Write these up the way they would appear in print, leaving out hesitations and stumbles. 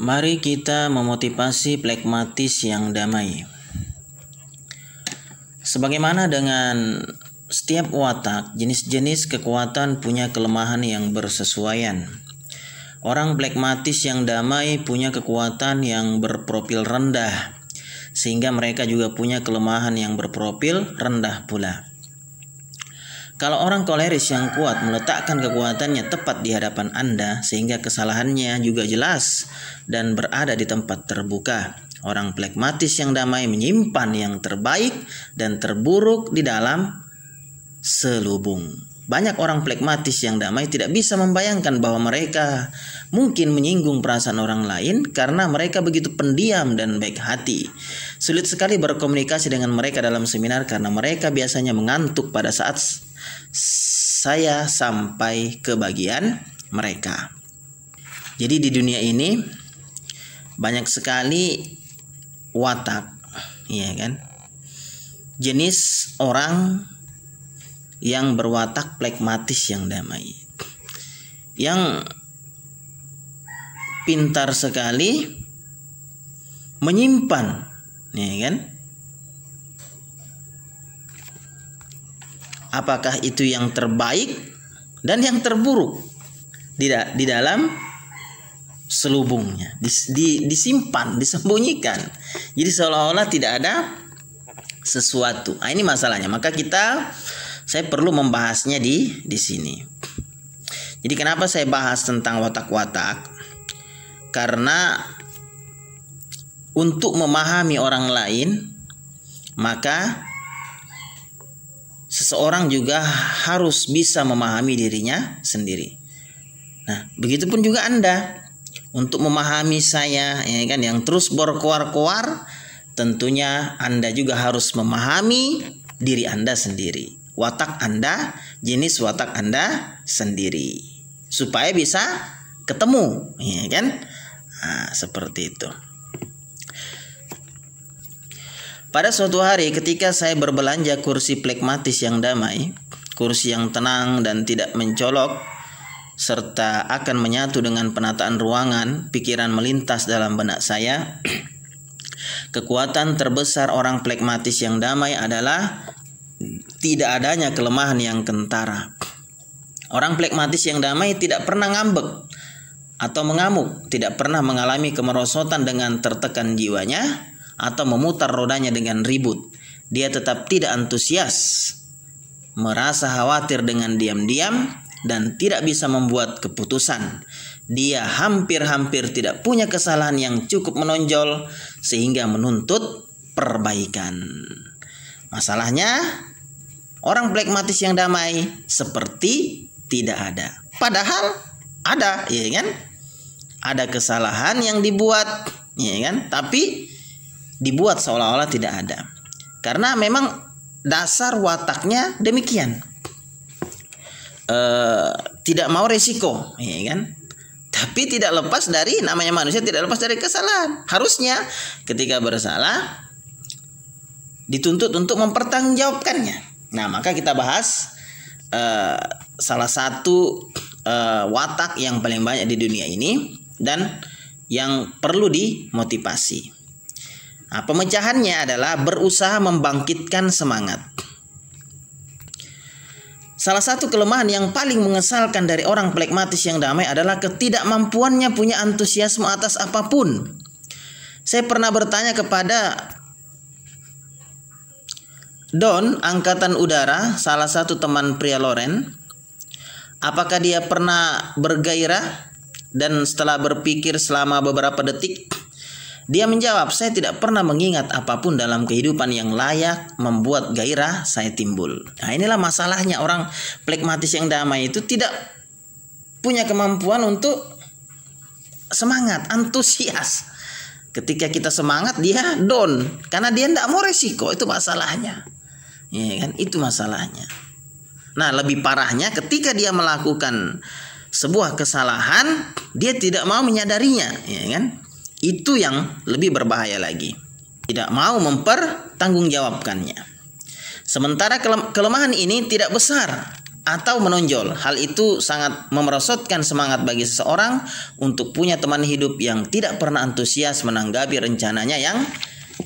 Mari kita memotivasi pragmatis yang damai. Sebagaimana dengan setiap watak, jenis-jenis kekuatan punya kelemahan yang bersesuaian. Orang pragmatis yang damai punya kekuatan yang berprofil rendah, sehingga mereka juga punya kelemahan yang berprofil rendah pula. Kalau orang koleris yang kuat meletakkan kekuatannya tepat di hadapan Anda sehingga kesalahannya juga jelas dan berada di tempat terbuka. Orang pragmatis yang damai menyimpan yang terbaik dan terburuk di dalam selubung. Banyak orang pragmatis yang damai tidak bisa membayangkan bahwa mereka mungkin menyinggung perasaan orang lain karena mereka begitu pendiam dan baik hati. Sulit sekali berkomunikasi dengan mereka dalam seminar karena mereka biasanya mengantuk pada saat saya sampai ke bagian mereka. Jadi di dunia ini banyak sekali watak, ya kan? Jenis orang yang berwatak pragmatis yang damai, yang pintar sekali menyimpan, ya kan? Apakah itu yang terbaik dan yang terburuk di dalam selubungnya, disimpan, disembunyikan. Jadi seolah-olah tidak ada sesuatu. Nah, ini masalahnya. Maka saya perlu membahasnya di sini. Jadi kenapa saya bahas tentang watak-watak? Karena untuk memahami orang lain, maka seseorang juga harus bisa memahami dirinya sendiri. Nah, begitupun juga Anda. Untuk memahami saya, ya kan, yang terus berkoar-koar, tentunya Anda juga harus memahami diri Anda sendiri. Watak Anda, jenis watak Anda sendiri. Supaya bisa ketemu, ya kan? Nah, seperti itu. Pada suatu hari ketika saya berbelanja kursi pragmatis yang damai, kursi yang tenang dan tidak mencolok, serta akan menyatu dengan penataan ruangan, pikiran melintas dalam benak saya. Kekuatan terbesar orang pragmatis yang damai adalah tidak adanya kelemahan yang kentara. Orang pragmatis yang damai tidak pernah ngambek atau mengamuk, tidak pernah mengalami kemerosotan dengan tertekan jiwanya, atau memutar rodanya dengan ribut. Dia tetap tidak antusias, merasa khawatir dengan diam-diam, dan tidak bisa membuat keputusan. Dia hampir-hampir tidak punya kesalahan yang cukup menonjol sehingga menuntut perbaikan. Masalahnya, orang pragmatis yang damai seperti tidak ada. Padahal ada, ya kan? Ada kesalahan yang dibuat, ya kan? Tapi dibuat seolah-olah tidak ada. Karena memang dasar wataknya demikian. Tidak mau resiko, ya kan? Tapi tidak lepas dari, namanya manusia tidak lepas dari kesalahan. Harusnya ketika bersalah dituntut untuk mempertanggungjawabkannya. Nah, maka kita bahas salah satu watak yang paling banyak di dunia ini dan yang perlu dimotivasi. Nah, pemecahannya adalah berusaha membangkitkan semangat. Salah satu kelemahan yang paling mengesalkan dari orang pragmatis yang damai adalah ketidakmampuannya punya antusiasme atas apapun. Saya pernah bertanya kepada Don, angkatan udara, salah satu teman pria Loren, apakah dia pernah bergairah, dan setelah berpikir selama beberapa detik, dia menjawab, saya tidak pernah mengingat apapun dalam kehidupan yang layak membuat gairah saya timbul. Nah, inilah masalahnya orang pragmatis yang damai itu tidak punya kemampuan untuk semangat, antusias. Ketika kita semangat, dia down karena dia tidak mau resiko. Itu masalahnya, ya kan? Itu masalahnya. Nah, lebih parahnya ketika dia melakukan sebuah kesalahan, dia tidak mau menyadarinya, ya kan? Itu yang lebih berbahaya lagi. Tidak mau mempertanggungjawabkannya. Sementara kelemahan ini tidak besar. atau menonjol. Hal itu sangat memerosotkan semangat bagi seseorang untuk punya teman hidup yang tidak pernah antusias menanggapi rencananya yang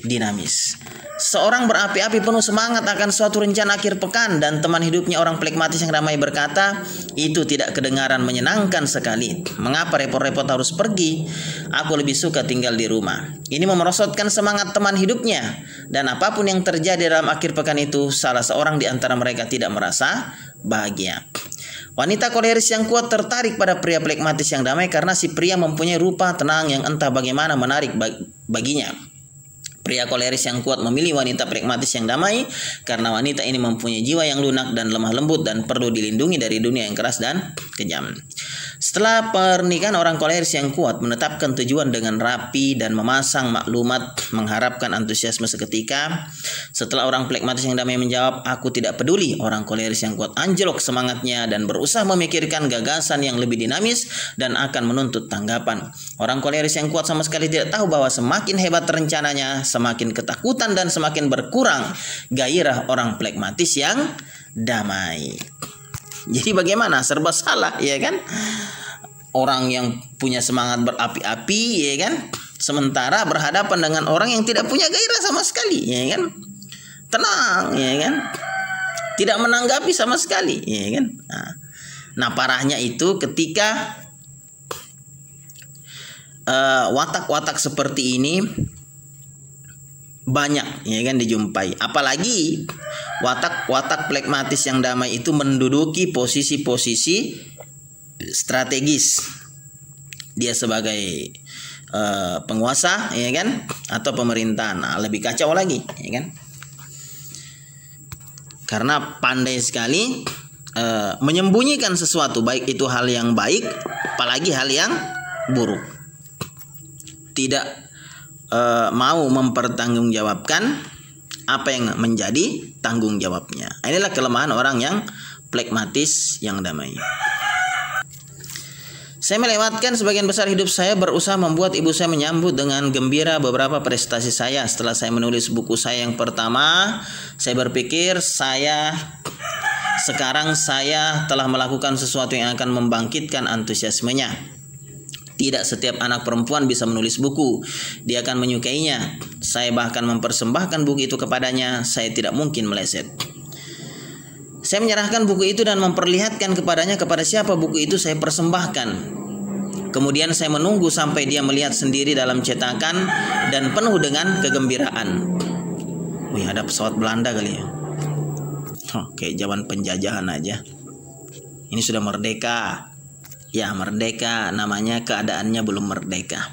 dinamis. Seorang berapi-api penuh semangat akan suatu rencana akhir pekan dan teman hidupnya orang flekmatis yang ramai berkata, itu tidak kedengaran menyenangkan sekali. Mengapa repot-repot harus pergi? Aku lebih suka tinggal di rumah. Ini memerosotkan semangat teman hidupnya. Dan apapun yang terjadi dalam akhir pekan itu, salah seorang di antara mereka tidak merasa bahagia. Wanita koleris yang kuat tertarik pada pria flekmatis yang damai karena si pria mempunyai rupa tenang yang entah bagaimana menarik baginya. Pria koleris yang kuat memilih wanita pragmatis yang damai karena wanita ini mempunyai jiwa yang lunak dan lemah lembut dan perlu dilindungi dari dunia yang keras dan kejam. Setelah pernikahan, orang koleris yang kuat menetapkan tujuan dengan rapi dan memasang maklumat mengharapkan antusiasme seketika. Setelah orang pragmatis yang damai menjawab, aku tidak peduli, orang koleris yang kuat anjlok semangatnya dan berusaha memikirkan gagasan yang lebih dinamis dan akan menuntut tanggapan. Orang koleris yang kuat sama sekali tidak tahu bahwa semakin hebat rencananya, semakin ketakutan dan semakin berkurang gairah orang pragmatis yang damai. Jadi bagaimana? Serba salah, ya kan? Orang yang punya semangat berapi-api, ya kan? Sementara berhadapan dengan orang yang tidak punya gairah sama sekali, ya kan? Tenang, ya kan? Tidak menanggapi sama sekali, ya kan? Nah, parahnya itu ketika watak-watak seperti ini banyak, ya kan, dijumpai. Apalagi watak-watak pragmatis yang damai itu menduduki posisi-posisi strategis. Dia sebagai penguasa, ya kan, atau pemerintahan. Nah, lebih kacau lagi, ya kan? Karena pandai sekali menyembunyikan sesuatu, baik itu hal yang baik, apalagi hal yang buruk. Tidak mau mempertanggungjawabkan apa yang menjadi tanggung jawabnya. Inilah kelemahan orang yang pragmatis yang damai. Saya melewatkan sebagian besar hidup saya berusaha membuat ibu saya menyambut dengan gembira beberapa prestasi saya. Setelah saya menulis buku saya yang pertama, saya berpikir sekarang saya telah melakukan sesuatu yang akan membangkitkan antusiasmenya. Tidak setiap anak perempuan bisa menulis buku. Dia akan menyukainya. Saya bahkan mempersembahkan buku itu kepadanya. Saya tidak mungkin meleset. Saya menyerahkan buku itu dan memperlihatkan kepadanya kepada siapa buku itu saya persembahkan. Kemudian saya menunggu sampai dia melihat sendiri dalam cetakan dan penuh dengan kegembiraan. Wih, ada pesawat Belanda kali ya. Kayak zaman penjajahan aja. Ini sudah merdeka. Ya, merdeka, namanya keadaannya belum merdeka.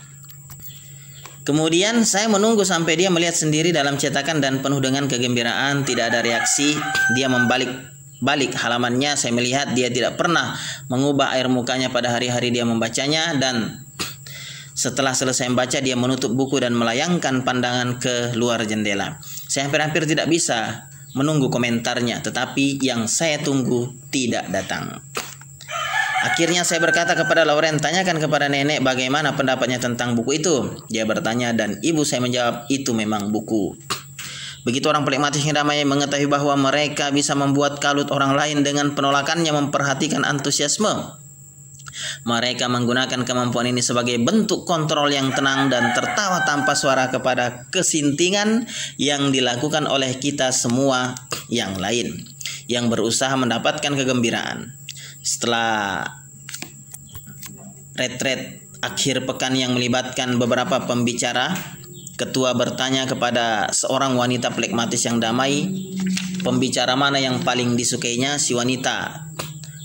Kemudian saya menunggu sampai dia melihat sendiri dalam cetakan dan penuh dengan kegembiraan. Tidak ada reaksi. Dia membalik halamannya. Saya melihat dia tidak pernah mengubah air mukanya pada hari-hari dia membacanya. Dan setelah selesai membaca, dia menutup buku dan melayangkan pandangan ke luar jendela. Saya hampir-hampir tidak bisa menunggu komentarnya, tetapi yang saya tunggu tidak datang. Akhirnya saya berkata kepada Lauren, tanyakan kepada nenek bagaimana pendapatnya tentang buku itu. Dia bertanya dan ibu saya menjawab, itu memang buku. Begitu orang pragmatis yang damai mengetahui bahwa mereka bisa membuat kalut orang lain dengan penolakannya memperhatikan antusiasme. Mereka menggunakan kemampuan ini sebagai bentuk kontrol yang tenang dan tertawa tanpa suara kepada kesintingan yang dilakukan oleh kita semua yang lain yang berusaha mendapatkan kegembiraan. Setelah retret akhir pekan yang melibatkan beberapa pembicara, ketua bertanya kepada seorang wanita pragmatis yang damai, pembicara mana yang paling disukainya. Si wanita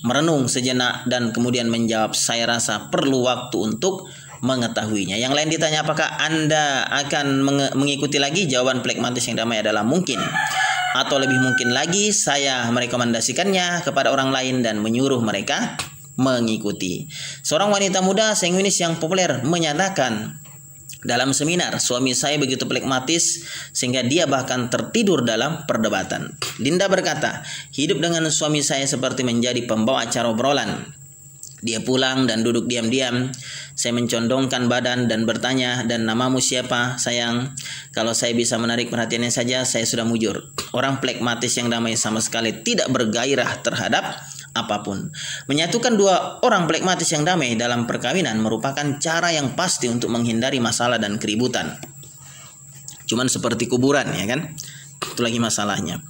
merenung sejenak dan kemudian menjawab, saya rasa perlu waktu untuk mengetahuinya. Yang lain ditanya, apakah Anda akan mengikuti lagi? Jawaban pragmatis yang damai adalah mungkin. Atau lebih mungkin lagi, saya merekomendasikannya kepada orang lain dan menyuruh mereka mengikuti. Seorang wanita muda sanguinis yang populer menyatakan dalam seminar, suami saya begitu pragmatis sehingga dia bahkan tertidur dalam perdebatan. Linda berkata, hidup dengan suami saya seperti menjadi pembawa acara obrolan. Dia pulang dan duduk diam-diam. Saya mencondongkan badan dan bertanya, dan namamu siapa, sayang? Kalau saya bisa menarik perhatiannya saja, saya sudah mujur. Orang pragmatis yang damai sama sekali tidak bergairah terhadap apapun. Menyatukan dua orang pragmatis yang damai dalam perkawinan merupakan cara yang pasti untuk menghindari masalah dan keributan. Cuman seperti kuburan, ya kan? Itu lagi masalahnya.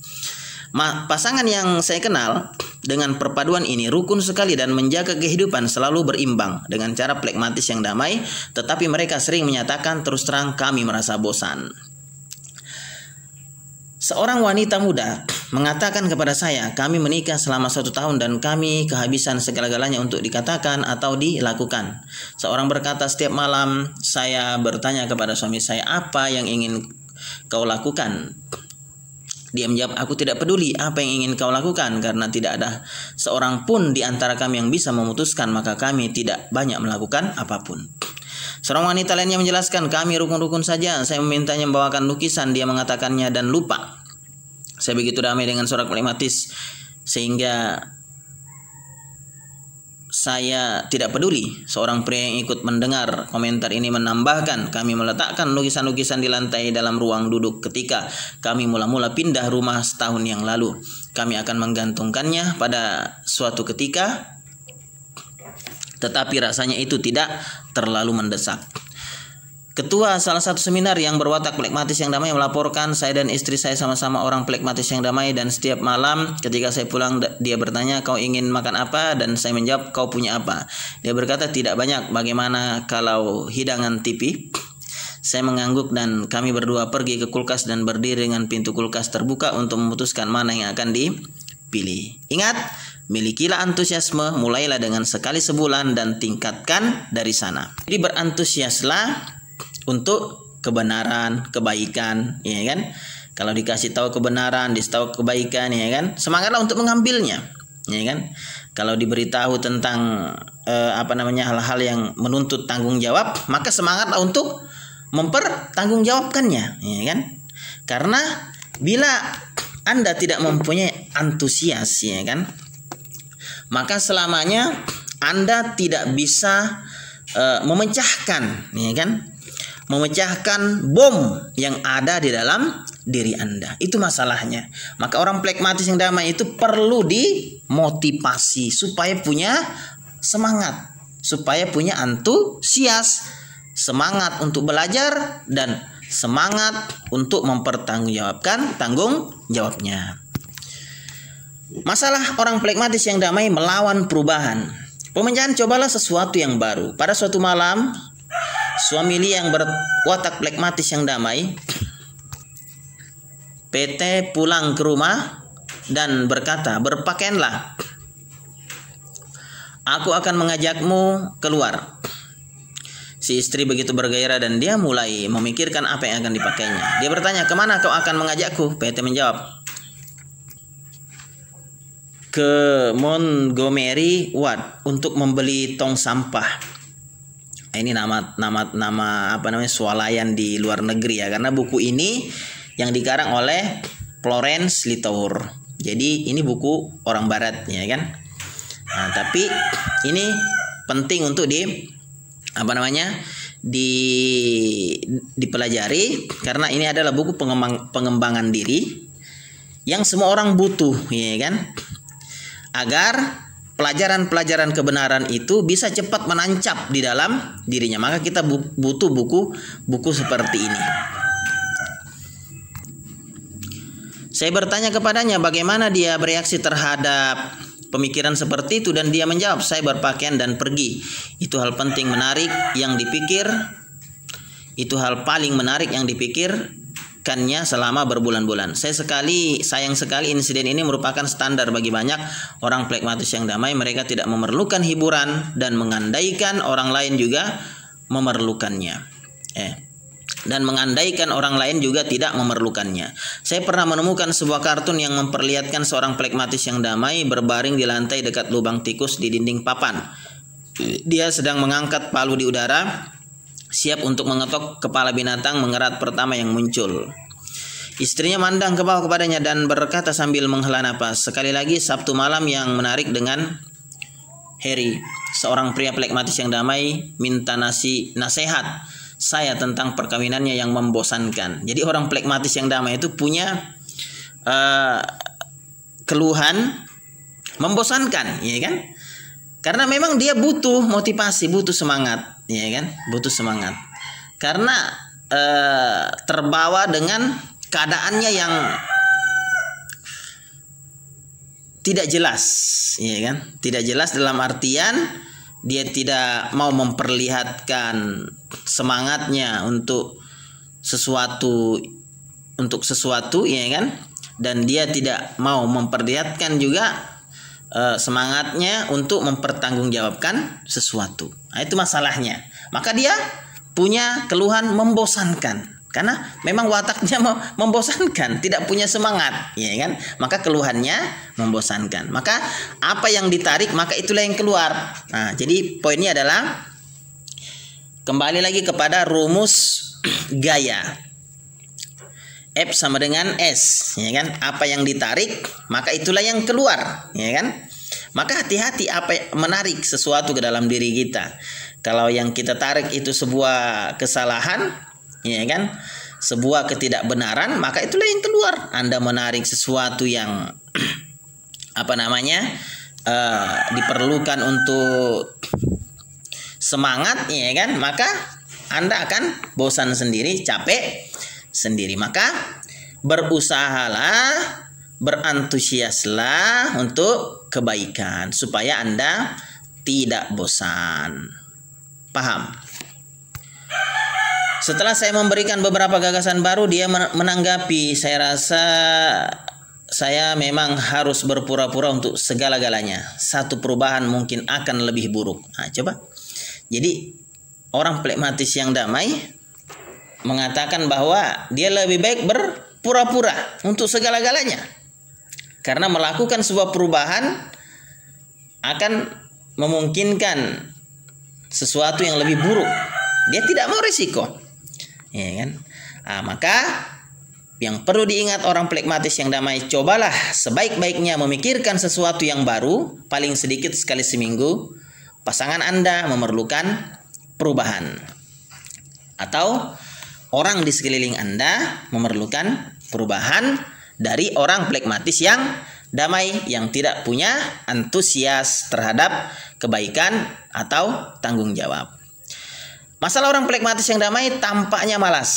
Pasangan yang saya kenal dengan perpaduan ini rukun sekali dan menjaga kehidupan selalu berimbang dengan cara pragmatis yang damai, tetapi mereka sering menyatakan terus terang kami merasa bosan. Seorang wanita muda mengatakan kepada saya, kami menikah selama 1 tahun dan kami kehabisan segala-galanya untuk dikatakan atau dilakukan. Seorang berkata, setiap malam saya bertanya kepada suami saya, apa yang ingin kau lakukan? Dia menjawab, aku tidak peduli apa yang ingin kau lakukan, karena tidak ada seorang pun di antara kami yang bisa memutuskan, maka kami tidak banyak melakukan apapun. Seorang wanita lainnya menjelaskan, kami rukun-rukun saja. Saya memintanya membawakan lukisan, dia mengatakannya dan lupa. Saya begitu damai dengan seorang pragmatis sehingga saya tidak peduli. Seorang pria yang ikut mendengar komentar ini menambahkan, kami meletakkan lukisan-lukisan di lantai dalam ruang duduk ketika kami mula-mula pindah rumah setahun yang lalu. Kami akan menggantungkannya pada suatu ketika, tetapi rasanya itu tidak terlalu mendesak. Ketua salah satu seminar yang berwatak pragmatis yang damai melaporkan, saya dan istri saya sama-sama orang pragmatis yang damai, dan setiap malam ketika saya pulang dia bertanya, kau ingin makan apa? Dan saya menjawab, kau punya apa? Dia berkata, tidak banyak, bagaimana kalau hidangan TV? Saya mengangguk dan kami berdua pergi ke kulkas dan berdiri dengan pintu kulkas terbuka untuk memutuskan mana yang akan dipilih. Ingat, milikilah antusiasme, mulailah dengan sekali sebulan dan tingkatkan dari sana. Jadi berantusiaslah untuk kebenaran, kebaikan, ya kan? Kalau dikasih tahu kebenaran, dikasih tahu kebaikan, ya kan? Semangatlah untuk mengambilnya, ya kan? Kalau diberitahu tentang hal-hal yang menuntut tanggung jawab, maka semangatlah untuk mempertanggungjawabkannya, ya kan? Karena bila Anda tidak mempunyai antusias, ya kan, maka selamanya Anda tidak bisa memecahkan, ya kan, memecahkan bom yang ada di dalam diri Anda. Itu masalahnya. Maka orang pragmatis yang damai itu perlu dimotivasi supaya punya semangat, supaya punya antusias, semangat untuk belajar dan semangat untuk mempertanggungjawabkan tanggung jawabnya. Masalah orang pragmatis yang damai melawan perubahan. Pemecahan, cobalah sesuatu yang baru. Pada suatu malam, suami Lia yang berwatak pragmatis yang damai, PT pulang ke rumah dan berkata, berpakaianlah, aku akan mengajakmu keluar. Si istri begitu bergairah dan dia mulai memikirkan apa yang akan dipakainya. Dia bertanya, kemana kau akan mengajakku? PT menjawab, ke Montgomery Ward untuk membeli tong sampah. Ini nama swalayan di luar negeri ya, karena buku ini yang dikarang oleh Florence Litour. Jadi ini buku orang barat, ya kan? Nah, tapi ini penting untuk dipelajari karena ini adalah buku pengembangan diri yang semua orang butuh, ya kan? Agar pelajaran-pelajaran kebenaran itu bisa cepat menancap di dalam dirinya. Maka kita butuh buku seperti ini. Saya bertanya kepadanya bagaimana dia bereaksi terhadap pemikiran seperti itu, dan dia menjawab, saya berpakaian dan pergi. Itu hal penting menarik yang dipikir. Itu hal paling menarik yang dipikirkannya selama berbulan-bulan. Sayang sekali insiden ini merupakan standar bagi banyak orang pragmatis yang damai. Mereka tidak memerlukan hiburan dan mengandaikan orang lain juga memerlukannya. Dan mengandaikan orang lain juga tidak memerlukannya. Saya pernah menemukan sebuah kartun yang memperlihatkan seorang pragmatis yang damai berbaring di lantai dekat lubang tikus di dinding papan. Dia sedang mengangkat palu di udara, siap untuk mengetok kepala binatang mengerat pertama yang muncul. Istrinya mandang ke bawah kepadanya dan berkata sambil menghela napas, sekali lagi Sabtu malam yang menarik dengan Harry. Seorang pria pragmatis yang damai minta nasihat saya tentang perkawinannya yang membosankan. Jadi orang pragmatis yang damai itu punya keluhan membosankan, ya kan? Karena memang dia butuh motivasi, butuh semangat, ya kan? Butuh semangat. Karena terbawa dengan keadaannya yang tidak jelas, ya kan? Tidak jelas dalam artian dia tidak mau memperlihatkan semangatnya untuk sesuatu, ya kan? Dan dia tidak mau memperlihatkan juga semangatnya untuk mempertanggungjawabkan sesuatu. Nah, itu masalahnya. Maka dia punya keluhan membosankan. Karena memang wataknya membosankan, tidak punya semangat, ya kan? Maka keluhannya membosankan. Maka apa yang ditarik, maka itulah yang keluar. Nah, jadi poinnya adalah kembali lagi kepada rumus gaya. F sama dengan S, ya kan? Apa yang ditarik, maka itulah yang keluar, ya kan? Maka hati-hati apa menarik sesuatu ke dalam diri kita. Kalau yang kita tarik itu sebuah kesalahan, ya kan? Sebuah ketidakbenaran, maka itulah yang keluar. Anda menarik sesuatu yang diperlukan untuk semangat, ya kan? Maka Anda akan bosan sendiri, capek sendiri. Maka berusahalah, berantusiaslah untuk kebaikan supaya Anda tidak bosan. Paham? Setelah saya memberikan beberapa gagasan baru, dia menanggapi, saya rasa saya memang harus berpura-pura untuk segala-galanya. Satu perubahan mungkin akan lebih buruk. Nah, coba. Jadi orang pragmatis yang damai mengatakan bahwa dia lebih baik berpura-pura untuk segala-galanya. Karena melakukan sebuah perubahan akan memungkinkan sesuatu yang lebih buruk. Dia tidak mau risiko, ya kan? Nah, maka yang perlu diingat orang pragmatis yang damai, cobalah sebaik-baiknya memikirkan sesuatu yang baru, paling sedikit sekali seminggu. Pasangan Anda memerlukan perubahan, atau orang di sekeliling Anda memerlukan perubahan dari orang pragmatis yang damai, yang tidak punya antusias terhadap kebaikan atau tanggung jawab. Masalah orang pragmatis yang damai tampaknya malas.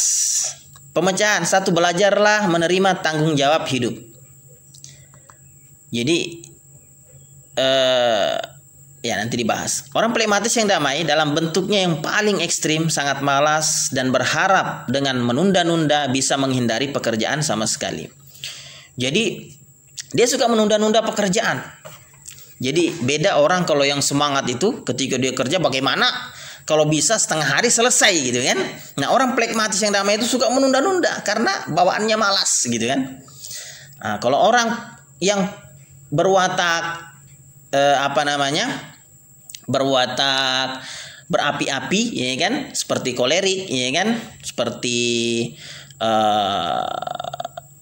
Pemecahan satu, belajarlah menerima tanggung jawab hidup. Jadi ya nanti dibahas. Orang pragmatis yang damai dalam bentuknya yang paling ekstrim sangat malas dan berharap dengan menunda-nunda bisa menghindari pekerjaan sama sekali. Jadi dia suka menunda-nunda pekerjaan. Jadi beda orang kalau yang semangat itu ketika dia kerja bagaimana kalau bisa setengah hari selesai gitu kan. Nah, orang pragmatis yang damai itu suka menunda-nunda karena bawaannya malas gitu kan. Nah, kalau orang yang berwatak berwatak berapi-api, ya kan, seperti kolerik, ya kan, seperti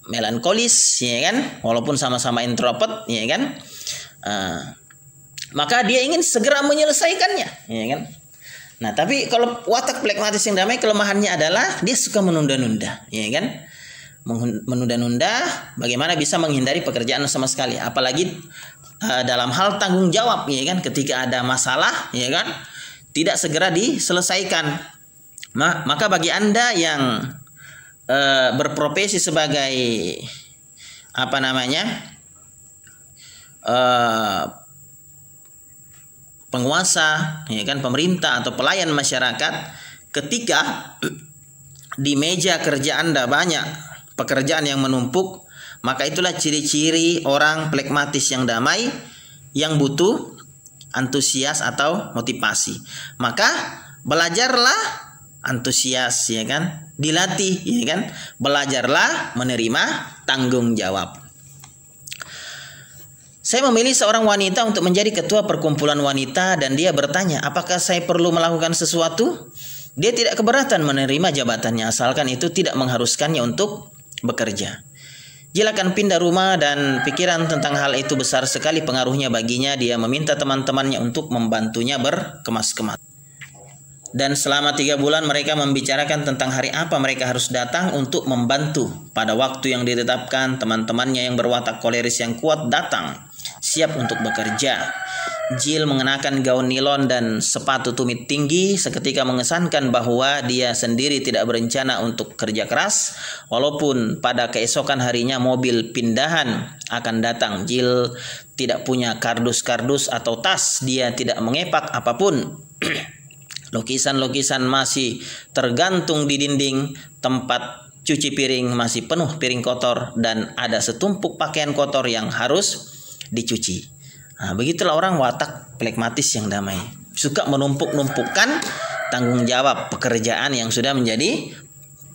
melankolis, ya kan, walaupun sama-sama introvert, ya kan, maka dia ingin segera menyelesaikannya, ya kan. Nah, tapi kalau watak pragmatis yang damai kelemahannya adalah dia suka menunda-nunda, ya kan? Menunda-nunda bagaimana bisa menghindari pekerjaan sama sekali, apalagi dalam hal tanggung jawab, ya kan? Ketika ada masalah, ya kan? Tidak segera diselesaikan. Maka bagi Anda yang berprofesi sebagai penguasa, ya kan, pemerintah atau pelayan masyarakat, ketika di meja kerja Anda banyak pekerjaan yang menumpuk, maka itulah ciri-ciri orang pragmatis yang damai yang butuh antusias atau motivasi. Maka belajarlah antusias, ya kan, dilatih, ya kan, belajarlah menerima tanggung jawab. Saya memilih seorang wanita untuk menjadi ketua perkumpulan wanita dan dia bertanya, apakah saya perlu melakukan sesuatu? Dia tidak keberatan menerima jabatannya asalkan itu tidak mengharuskannya untuk bekerja. Jika akan pindah rumah dan pikiran tentang hal itu besar sekali pengaruhnya baginya, dia meminta teman-temannya untuk membantunya berkemas-kemas. Dan selama 3 bulan mereka membicarakan tentang hari apa mereka harus datang untuk membantu. Pada waktu yang ditetapkan, teman-temannya yang berwatak koleris yang kuat datang. siap untuk bekerja. Jill mengenakan gaun nilon dan sepatu tumit tinggi, seketika mengesankan bahwa dia sendiri tidak berencana untuk kerja keras. Walaupun pada keesokan harinya mobil pindahan akan datang, Jill tidak punya kardus-kardus atau tas, dia tidak mengepak apapun. Lukisan-lukisan masih tergantung di dinding, tempat cuci piring masih penuh piring kotor, dan ada setumpuk pakaian kotor yang harus dicuci. Nah, begitulah orang watak pragmatis yang damai. Suka menumpuk-numpukkan tanggung jawab pekerjaan yang sudah menjadi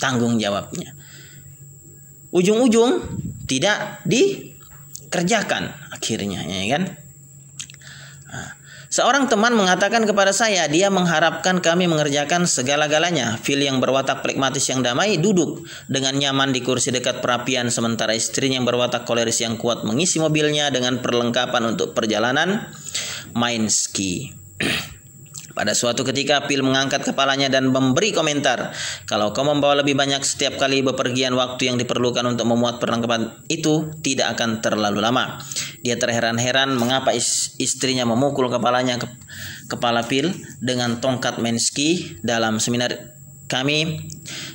tanggung jawabnya. Ujung-ujung tidak dikerjakan akhirnya, ya kan? Nah, seorang teman mengatakan kepada saya, dia mengharapkan kami mengerjakan segala-galanya. Phil yang berwatak pragmatis yang damai duduk dengan nyaman di kursi dekat perapian, sementara istrinya yang berwatak koleris yang kuat mengisi mobilnya dengan perlengkapan untuk perjalanan main ski. Pada suatu ketika Phil mengangkat kepalanya dan memberi komentar, "Kalau kau membawa lebih banyak setiap kali bepergian, waktu yang diperlukan untuk memuat perlengkapan itu tidak akan terlalu lama." Dia terheran-heran mengapa istrinya memukul kepala Phil dengan tongkat main ski. Dalam seminar kami,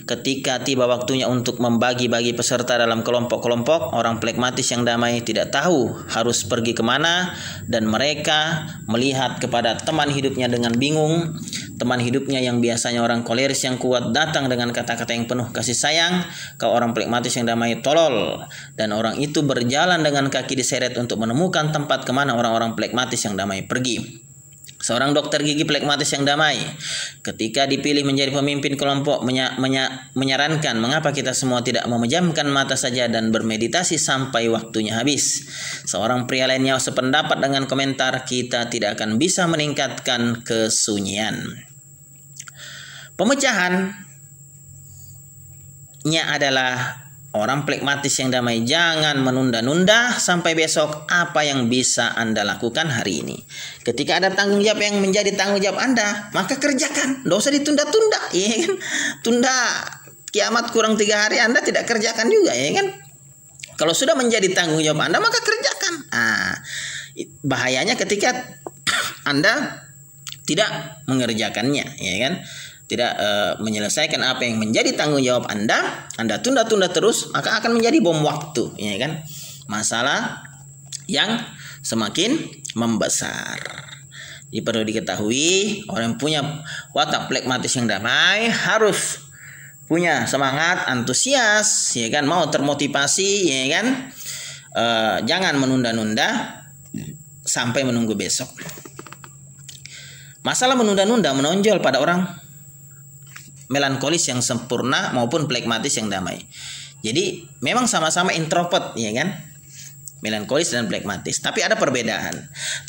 ketika tiba waktunya untuk membagi-bagi peserta dalam kelompok-kelompok, orang pragmatis yang damai tidak tahu harus pergi kemana, dan mereka melihat kepada teman hidupnya dengan bingung. Teman hidupnya yang biasanya orang koleris yang kuat datang dengan kata-kata yang penuh kasih sayang, "Kau orang pragmatis yang damai, tolol." Dan orang itu berjalan dengan kaki diseret untuk menemukan tempat kemana orang-orang pragmatis yang damai pergi. Seorang dokter gigi pragmatis yang damai, ketika dipilih menjadi pemimpin kelompok, menyarankan mengapa kita semua tidak memejamkan mata saja dan bermeditasi sampai waktunya habis. Seorang pria lainnya sependapat dengan komentar, "Kita tidak akan bisa meningkatkan kesunyian." Pemecahannya adalah orang pragmatis yang damai jangan menunda-nunda sampai besok apa yang bisa Anda lakukan hari ini. Ketika ada tanggung jawab yang menjadi tanggung jawab Anda, maka kerjakan. Tidak usah ditunda-tunda, ya kan? Tunda kiamat kurang 3 hari Anda tidak kerjakan juga, ya kan? Kalau sudah menjadi tanggung jawab Anda, maka kerjakan. Bahayanya ketika Anda tidak mengerjakannya, ya kan? Tidak menyelesaikan apa yang menjadi tanggung jawab Anda tunda-tunda terus, maka akan menjadi bom waktu, ya kan? Masalah yang semakin membesar. Jadi perlu diketahui, orang yang punya watak pragmatis yang damai harus punya semangat, antusias, ya kan? Mau termotivasi, ya kan? Jangan menunda-nunda sampai menunggu besok. Masalah menunda-nunda menonjol pada orang melankolis yang sempurna maupun pragmatis yang damai. Jadi memang sama-sama introvert, ya kan? Melankolis dan pragmatis, tapi ada perbedaan.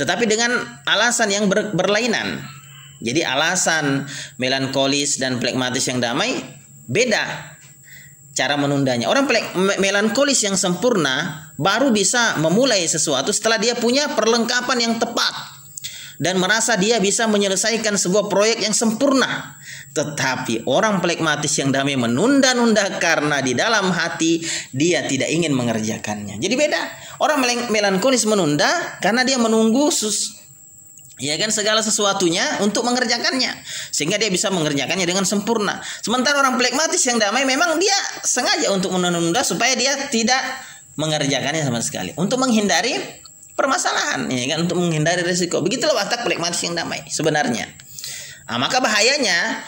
Tetapi dengan alasan yang berlainan. Jadi alasan melankolis dan pragmatis yang damai beda cara menundanya. Orang melankolis yang sempurna baru bisa memulai sesuatu setelah dia punya perlengkapan yang tepat dan merasa dia bisa menyelesaikan sebuah proyek yang sempurna. Tetapi orang pragmatis yang damai menunda-nunda karena di dalam hati dia tidak ingin mengerjakannya. Jadi beda. Orang melankolis menunda karena dia menunggu ya kan, segala sesuatunya untuk mengerjakannya, sehingga dia bisa mengerjakannya dengan sempurna. Sementara orang pragmatis yang damai memang dia sengaja untuk menunda supaya dia tidak mengerjakannya sama sekali, untuk menghindari permasalahan, ya kan, untuk menghindari risiko. Begitulah watak pragmatis yang damai sebenarnya. Maka bahayanya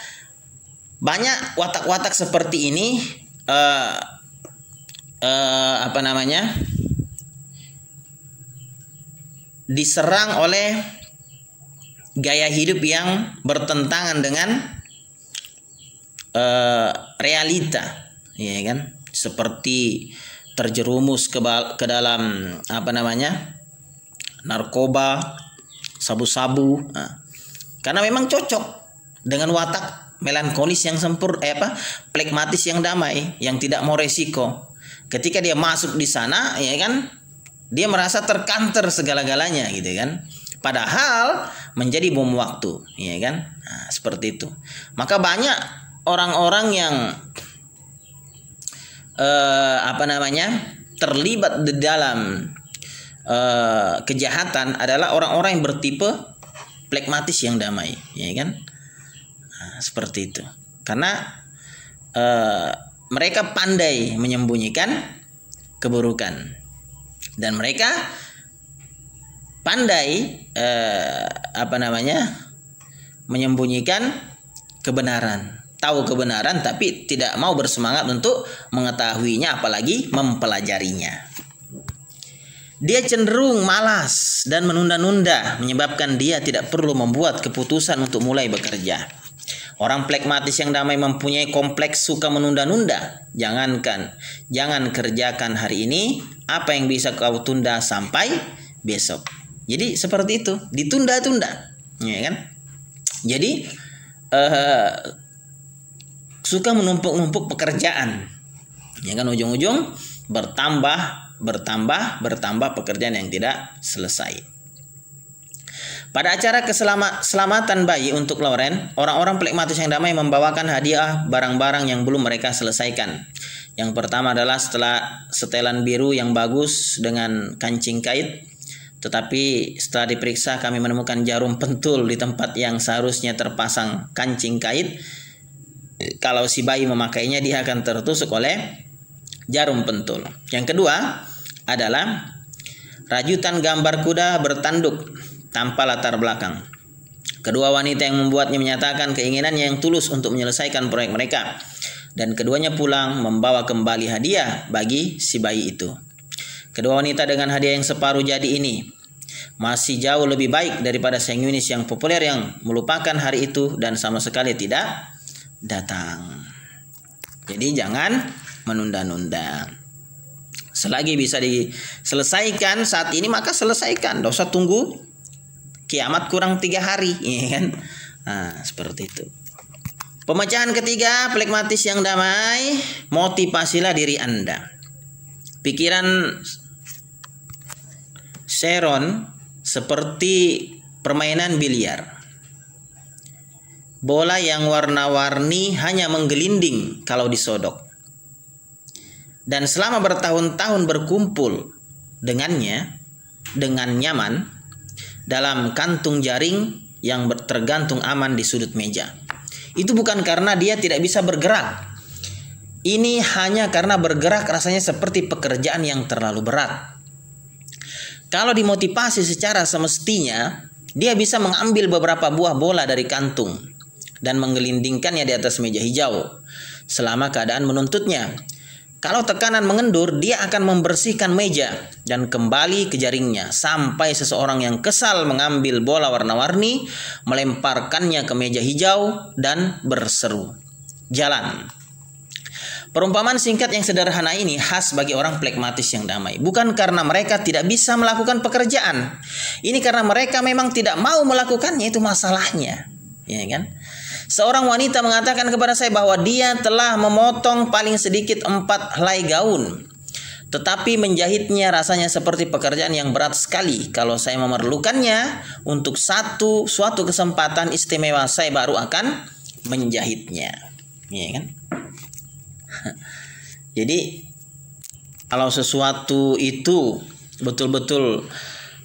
banyak watak-watak seperti ini diserang oleh gaya hidup yang bertentangan dengan realita, ya kan? Seperti terjerumus ke dalam narkoba, sabu-sabu. Karena memang cocok dengan watak melankolis yang pragmatis yang damai, yang tidak mau resiko. Ketika dia masuk di sana, ya kan, dia merasa terkanter segala-galanya, gitu kan. Padahal menjadi bom waktu, ya kan. Seperti itu. Maka banyak orang-orang yang terlibat di dalam kejahatan adalah orang-orang yang bertipe pragmatis yang damai, ya kan? Nah, seperti itu. Karena mereka pandai menyembunyikan keburukan dan mereka pandai menyembunyikan kebenaran. Tahu kebenaran tapi tidak mau bersemangat untuk mengetahuinya, apalagi mempelajarinya. Dia cenderung malas dan menunda-nunda, menyebabkan dia tidak perlu membuat keputusan untuk mulai bekerja. Orang pragmatis yang damai mempunyai kompleks suka menunda-nunda. Jangan kerjakan hari ini, apa yang bisa kau tunda sampai besok. Jadi seperti itu, ditunda-tunda, ya kan? Jadi suka menumpuk-numpuk pekerjaan, ya kan? Ujung-ujung bertambah pekerjaan yang tidak selesai. Pada acara keselamatan bayi untuk Lauren, orang-orang pragmatis yang damai membawakan hadiah barang-barang yang belum mereka selesaikan. Yang pertama adalah setelan biru yang bagus dengan kancing kait. Tetapi setelah diperiksa kami menemukan jarum pentul di tempat yang seharusnya terpasang kancing kait. Kalau si bayi memakainya, dia akan tertusuk oleh jarum pentul. Yang kedua adalah rajutan gambar kuda bertanduk tanpa latar belakang. Kedua wanita yang membuatnya menyatakan keinginannya yang tulus untuk menyelesaikan proyek mereka, dan keduanya pulang membawa kembali hadiah bagi si bayi itu. Kedua wanita dengan hadiah yang separuh jadi ini masih jauh lebih baik daripada sanguinis yang populer yang melupakan hari itu dan sama sekali tidak datang. Jadi jangan menunda-nunda. Selagi bisa diselesaikan saat ini, maka selesaikan. Tidak usah tunggu kiamat kurang 3 hari, ya kan? Nah, seperti itu. Pemecahan ketiga, pragmatis yang damai, motivasilah diri Anda. Pikiran Sharon seperti permainan biliar. Bola yang warna-warni hanya menggelinding kalau disodok. Dan selama bertahun-tahun berkumpul dengannya dengan nyaman dalam kantung jaring yang tergantung aman di sudut meja. Itu bukan karena dia tidak bisa bergerak. Ini hanya karena bergerak rasanya seperti pekerjaan yang terlalu berat. Kalau dimotivasi secara semestinya, dia bisa mengambil beberapa buah bola dari kantung dan menggelindingkannya di atas meja hijau selama keadaan menuntutnya. Kalau tekanan mengendur, dia akan membersihkan meja dan kembali ke jaringnya sampai seseorang yang kesal mengambil bola warna-warni, melemparkannya ke meja hijau dan berseru, "Jalan!" Perumpamaan singkat yang sederhana ini khas bagi orang pragmatis yang damai. Bukan karena mereka tidak bisa melakukan pekerjaan. Ini karena mereka memang tidak mau melakukannya, itu masalahnya. Ya kan? Seorang wanita mengatakan kepada saya bahwa dia telah memotong paling sedikit 4 helai gaun. Tetapi menjahitnya rasanya seperti pekerjaan yang berat sekali. Kalau saya memerlukannya untuk suatu kesempatan istimewa, saya baru akan menjahitnya. Ya kan? Jadi kalau sesuatu itu betul-betul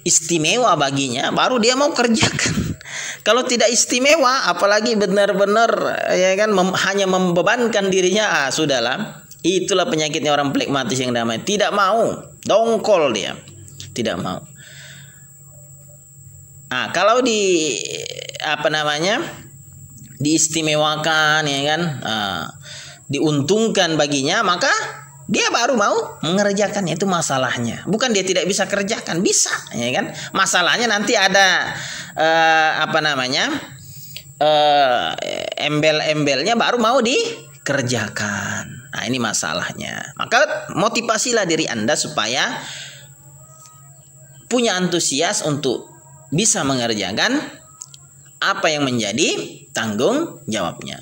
istimewa baginya, baru dia mau kerjakan. Kalau tidak istimewa, apalagi benar-benar ya kan hanya membebankan dirinya, sudahlah. Itulah penyakitnya orang pragmatis yang damai. Tidak mau, dongkol dia. Tidak mau. Kalau diistimewakan ya kan, diuntungkan baginya, maka dia baru mau mengerjakannya. Itu masalahnya. Bukan dia tidak bisa kerjakan, bisa, ya kan? Masalahnya nanti ada embel-embelnya baru mau dikerjakan. Nah, ini masalahnya. Maka motivasilah diri Anda supaya punya antusias untuk bisa mengerjakan apa yang menjadi tanggung jawabnya.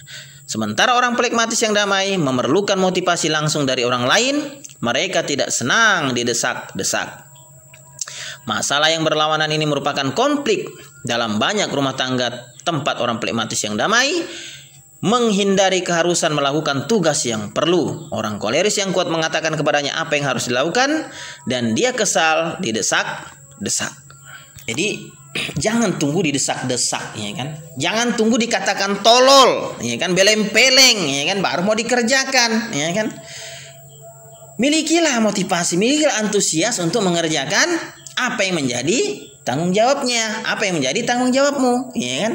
Sementara orang pragmatis yang damai memerlukan motivasi langsung dari orang lain, mereka tidak senang didesak-desak. Masalah yang berlawanan ini merupakan konflik dalam banyak rumah tangga tempat orang pragmatis yang damai menghindari keharusan melakukan tugas yang perlu. Orang koleris yang kuat mengatakan kepadanya apa yang harus dilakukan, dan dia kesal didesak-desak. Jadi jangan tunggu didesak-desak, ya kan? Jangan tunggu dikatakan tolol, ya kan? Beleng-beleng, ya kan? Baru mau dikerjakan, ya kan? Milikilah motivasi, milikilah antusias untuk mengerjakan apa yang menjadi tanggung jawabnya, apa yang menjadi tanggung jawabmu, ya kan?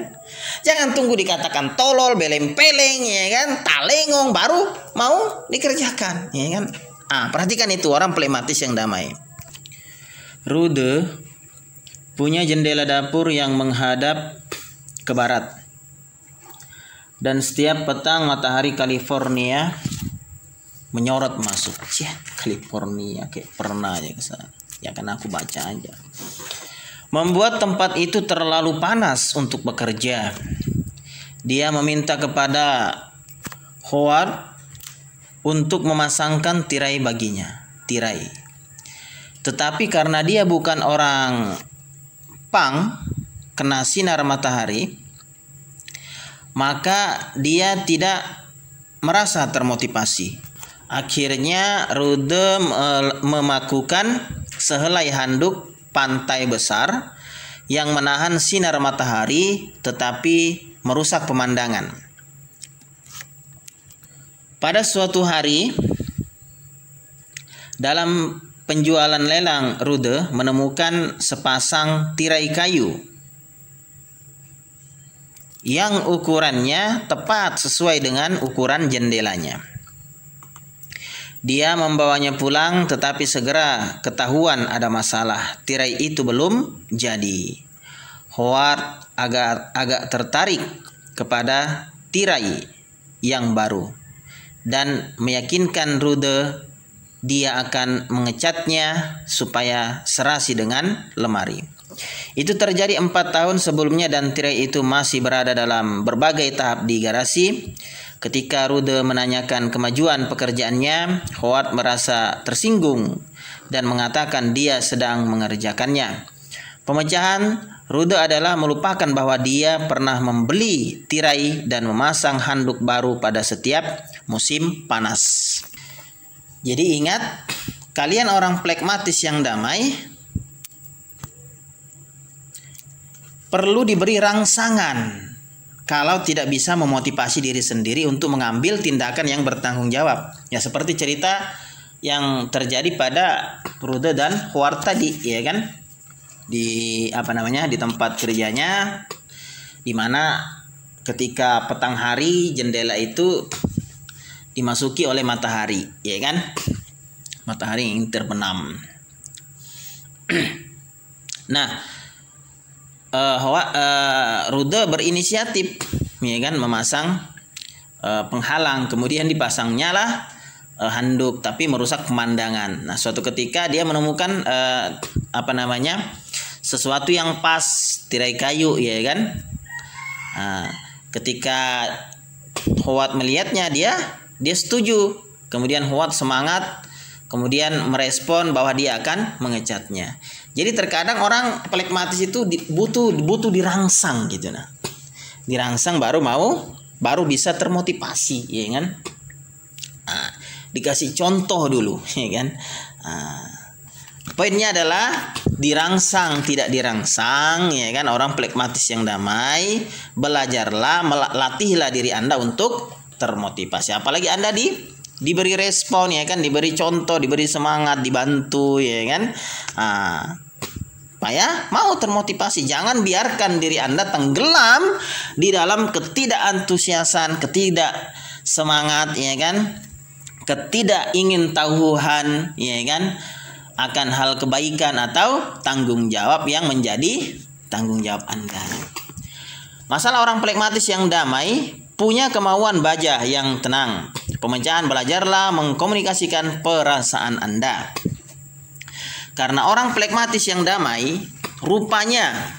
Jangan tunggu dikatakan tolol, beleng-beleng, ya kan? Talengong baru mau dikerjakan, ya kan? Perhatikan itu orang plekmatis yang damai. Rude punya jendela dapur yang menghadap ke barat. Dan setiap petang matahari California menyorot masuk. California kayak pernah aja ke sana. Ya kan aku baca aja. Membuat tempat itu terlalu panas untuk bekerja. Dia meminta kepada Howard untuk memasangkan tirai baginya. Tetapi karena dia bukan orang pang kena sinar matahari, maka dia tidak merasa termotivasi. Akhirnya Rude memakukan sehelai handuk pantai besar yang menahan sinar matahari tetapi merusak pemandangan. Pada suatu hari dalam penjualan lelang, Rude menemukan sepasang tirai kayu yang ukurannya tepat sesuai dengan ukuran jendelanya. Dia membawanya pulang, tetapi segera ketahuan ada masalah. Tirai itu belum jadi. Howard agak tertarik kepada tirai yang baru dan meyakinkan Rude dia akan mengecatnya supaya serasi dengan lemari. Itu terjadi 4 tahun sebelumnya dan tirai itu masih berada dalam berbagai tahap di garasi. Ketika Rude menanyakan kemajuan pekerjaannya, Howard merasa tersinggung dan mengatakan dia sedang mengerjakannya. Pemecahan Rude adalah melupakan bahwa dia pernah membeli tirai dan memasang handuk baru pada setiap musim panas. Jadi ingat, kalian orang plekmatis yang damai perlu diberi rangsangan kalau tidak bisa memotivasi diri sendiri untuk mengambil tindakan yang bertanggung jawab. Ya seperti cerita yang terjadi pada Rude dan Howard tadi, ya kan? Di di tempat kerjanya, di mana ketika petang hari jendela itu dimasuki oleh matahari, ya kan? Matahari yang terbenam. Nah, Rude berinisiatif, ya kan, memasang penghalang, kemudian dipasangnya lah handuk, tapi merusak pemandangan. Nah, suatu ketika dia menemukan sesuatu yang pas, tirai kayu, ya kan. Ketika Howard melihatnya, dia setuju. Kemudian Howard semangat, kemudian merespon bahwa dia akan mengecatnya. Jadi terkadang orang plekmatis itu butuh dirangsang gitu, nah. Dirangsang baru bisa termotivasi, ya kan? Dikasih contoh dulu, ya kan? Poinnya adalah dirangsang tidak dirangsang, ya kan? Orang plekmatis yang damai, belajarlah, latihlah diri Anda untuk termotivasi. Apalagi Anda diberi respon, ya kan, diberi contoh, diberi semangat, dibantu, ya kan, supaya mau termotivasi. Jangan biarkan diri Anda tenggelam di dalam ketidakantusiasan, ketidaksemangat, ya kan, ketidakingin-tahuan, ya kan, akan hal kebaikan atau tanggung jawab yang menjadi tanggung jawab Anda. Masalah orang plekmatis yang damai punya kemauan baja yang tenang. Pemecahan, belajarlah mengkomunikasikan perasaan Anda. Karena orang plekmatis yang damai rupanya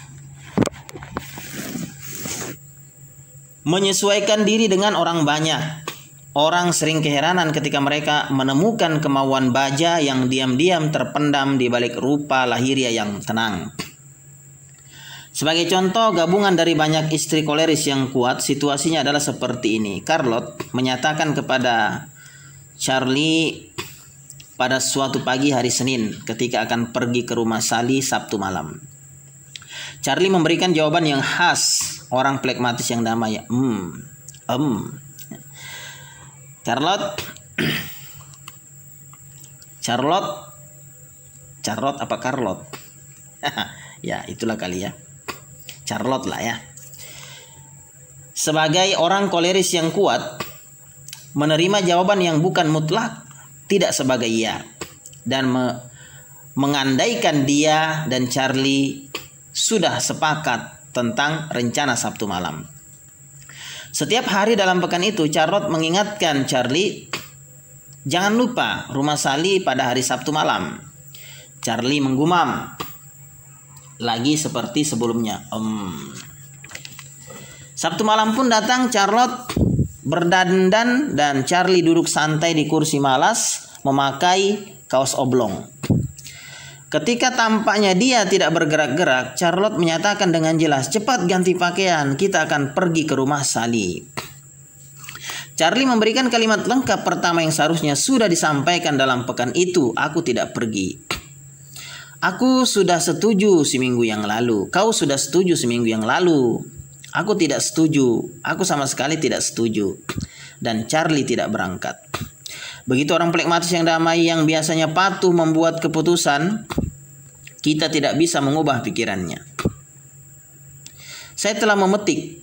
menyesuaikan diri dengan orang banyak. Orang sering keheranan ketika mereka menemukan kemauan baja yang diam-diam terpendam di balik rupa lahiriah yang tenang. Sebagai contoh gabungan dari banyak istri koleris yang kuat, situasinya adalah seperti ini. Charlotte menyatakan kepada Charlie pada suatu pagi hari Senin ketika akan pergi ke rumah Sally Sabtu malam. Charlie memberikan jawaban yang khas orang phlegmatis yang damai. Charlotte apa Carlot? Ya, itulah kali ya. Charlotte lah ya. Sebagai orang koleris yang kuat, menerima jawaban yang bukan mutlak, tidak sebagai ya, dan mengandaikan dia dan Charlie sudah sepakat tentang rencana Sabtu malam. Setiap hari dalam pekan itu, Charlotte mengingatkan Charlie, jangan lupa rumah Sally pada hari Sabtu malam. Charlie menggumam lagi seperti sebelumnya. Sabtu malam pun datang. Charlotte berdandan dan Charlie duduk santai di kursi malas memakai kaos oblong. Ketika tampaknya dia tidak bergerak-gerak, Charlotte menyatakan dengan jelas, cepat ganti pakaian, kita akan pergi ke rumah Sally. Charlie memberikan kalimat lengkap pertama yang seharusnya sudah disampaikan dalam pekan itu, aku tidak pergi. Aku sudah setuju seminggu yang lalu. Kau sudah setuju seminggu yang lalu. Aku tidak setuju. Aku sama sekali tidak setuju. Dan Charlie tidak berangkat. Begitu orang phlegmatis yang damai yang biasanya patuh membuat keputusan, kita tidak bisa mengubah pikirannya. Saya telah memetik